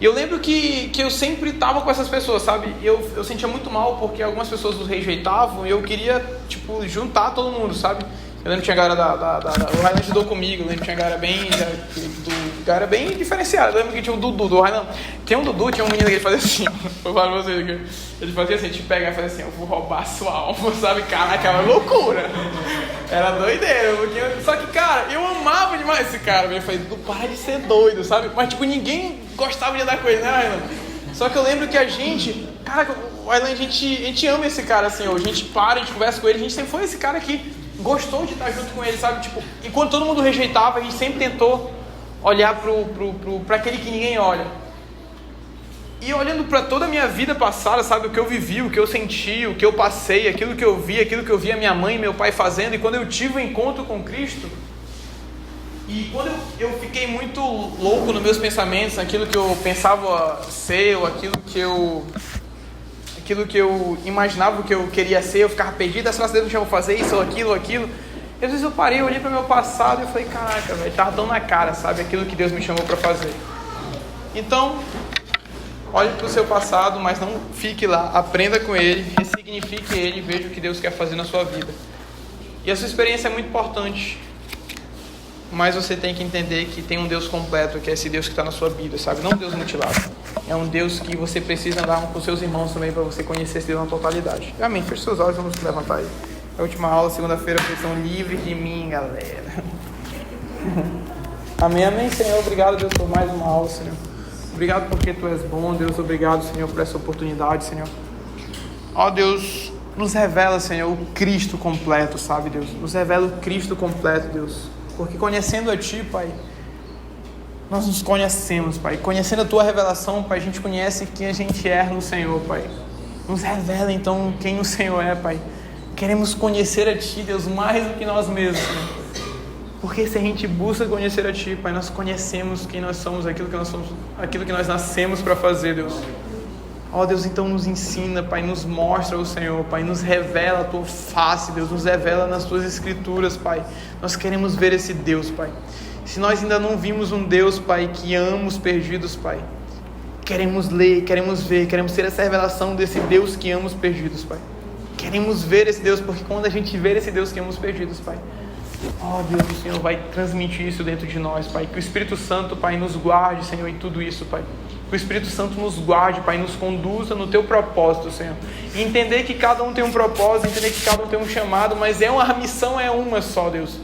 E eu lembro que eu sempre estava com essas pessoas, sabe? Eu sentia muito mal porque algumas pessoas nos rejeitavam e eu queria, tipo, juntar todo mundo, sabe? Eu lembro que tinha a galera o Railan estudou comigo, eu lembro que tinha a galera bem diferenciada. Eu lembro que tinha o Dudu do Railan. Tinha um menino que ele fazia assim, vou falar pra vocês, ele fazia assim, te pegar e fazia assim, eu vou roubar sua alma, sabe? Caraca, era loucura. Era doideira, só que, cara, eu amava demais esse cara. Eu falei, para de ser doido, sabe? Mas, tipo, ninguém gostava de andar com ele, né, Railan? Só que eu lembro que a gente, cara, o Arlan, a gente ama esse cara, Senhor. A gente para, a gente conversa com ele. A gente sempre foi esse cara que gostou de estar junto com ele, sabe? Tipo, enquanto todo mundo rejeitava, a gente sempre tentou olhar para aquele que ninguém olha. E olhando para toda a minha vida passada, sabe? O que eu vivi, o que eu senti, o que eu passei, aquilo que eu vi a minha mãe e meu pai fazendo. E quando eu tive um encontro com Cristo, e quando eu fiquei muito louco nos meus pensamentos, naquilo que eu pensava ser, ou aquilo que eu imaginava que eu queria ser, eu ficava perdido, será que Deus me chamou a fazer isso ou aquilo. E às vezes eu parei, eu olhei para o meu passado e eu falei, caraca, velho, estava tão na cara, sabe, aquilo que Deus me chamou para fazer. Então, olhe para o seu passado, mas não fique lá, aprenda com ele, ressignifique ele, veja o que Deus quer fazer na sua vida. E a sua experiência é muito importante, mas você tem que entender que tem um Deus completo, que é esse Deus que está na sua vida, sabe? Não um Deus mutilado. É um Deus que você precisa andar com seus irmãos também para você conhecer esse Deus na totalidade. Amém. Feche seus olhos, vamos levantar aí. A última aula, segunda-feira, vocês são livres de mim, galera. Amém, amém, Senhor. Obrigado, Deus, por mais uma aula, Senhor. Obrigado porque Tu és bom, Deus. Obrigado, Senhor, por essa oportunidade, Senhor. Ó, Deus, nos revela, Senhor, o Cristo completo, sabe, Deus? Nos revela o Cristo completo, Deus. Porque conhecendo a Ti, Pai, nós nos conhecemos, Pai. Conhecendo a Tua revelação, Pai, a gente conhece quem a gente é no Senhor, Pai. Nos revela, então, quem o Senhor é, Pai. Queremos conhecer a Ti, Deus, mais do que nós mesmos, Senhor. Porque se a gente busca conhecer a Ti, Pai, nós conhecemos quem nós somos, aquilo que nós nascemos para fazer, Deus. Ó, Deus, então nos ensina, Pai, nos mostra o Senhor, Pai, nos revela a Tua face, Deus, nos revela nas Tuas Escrituras, Pai. Nós queremos ver esse Deus, Pai. Se nós ainda não vimos um Deus, Pai, que ama os perdidos, Pai, queremos ler, queremos ver, queremos ter essa revelação desse Deus que ama os perdidos, Pai. Queremos ver esse Deus, porque quando a gente ver esse Deus que ama os perdidos, Pai, ó Deus, o Senhor vai transmitir isso dentro de nós, Pai. Que o Espírito Santo, Pai, nos guarde, Senhor, em tudo isso, Pai. Que o Espírito Santo nos guarde, Pai, nos conduza no Teu propósito, Senhor. E entender que cada um tem um propósito, entender que cada um tem um chamado, mas a missão é uma só, Deus.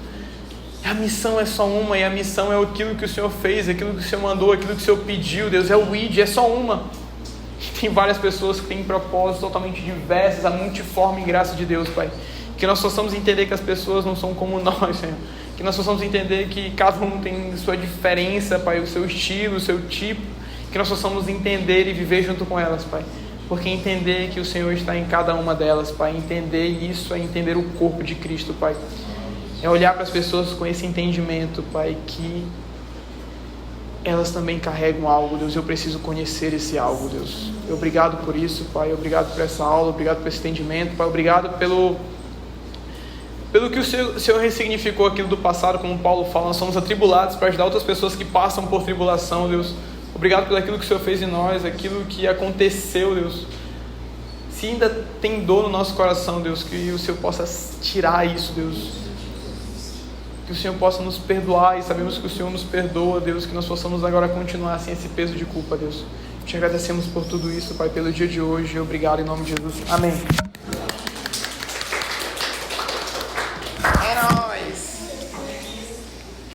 A missão é só uma, e a missão é aquilo que o Senhor fez, aquilo que o Senhor mandou, aquilo que o Senhor pediu, Deus. É o ID, é só uma. Tem várias pessoas que têm propósitos totalmente diversos, a multiforme graça de Deus, Pai. Que nós possamos entender que as pessoas não são como nós, Senhor. Que nós possamos entender que cada um tem sua diferença, Pai, o seu estilo, o seu tipo. Que nós possamos entender e viver junto com elas, Pai. Porque entender que o Senhor está em cada uma delas, Pai. Entender isso é entender o corpo de Cristo, Pai. É olhar para as pessoas com esse entendimento, Pai, que elas também carregam algo, Deus. Eu preciso conhecer esse algo, Deus. Obrigado por isso, Pai. Obrigado por essa aula, obrigado por esse entendimento, Pai. Obrigado pelo que o Senhor ressignificou aquilo do passado, como Paulo fala. Nós somos atribulados para ajudar outras pessoas que passam por tribulação, Deus. Obrigado por aquilo que o Senhor fez em nós, aquilo que aconteceu, Deus. Se ainda tem dor no nosso coração, Deus, que o Senhor possa tirar isso, Deus. Que o Senhor possa nos perdoar, e sabemos que o Senhor nos perdoa, Deus. Que nós possamos agora continuar sem esse peso de culpa, Deus. Te agradecemos por tudo isso, Pai, pelo dia de hoje. Obrigado em nome de Jesus. Amém.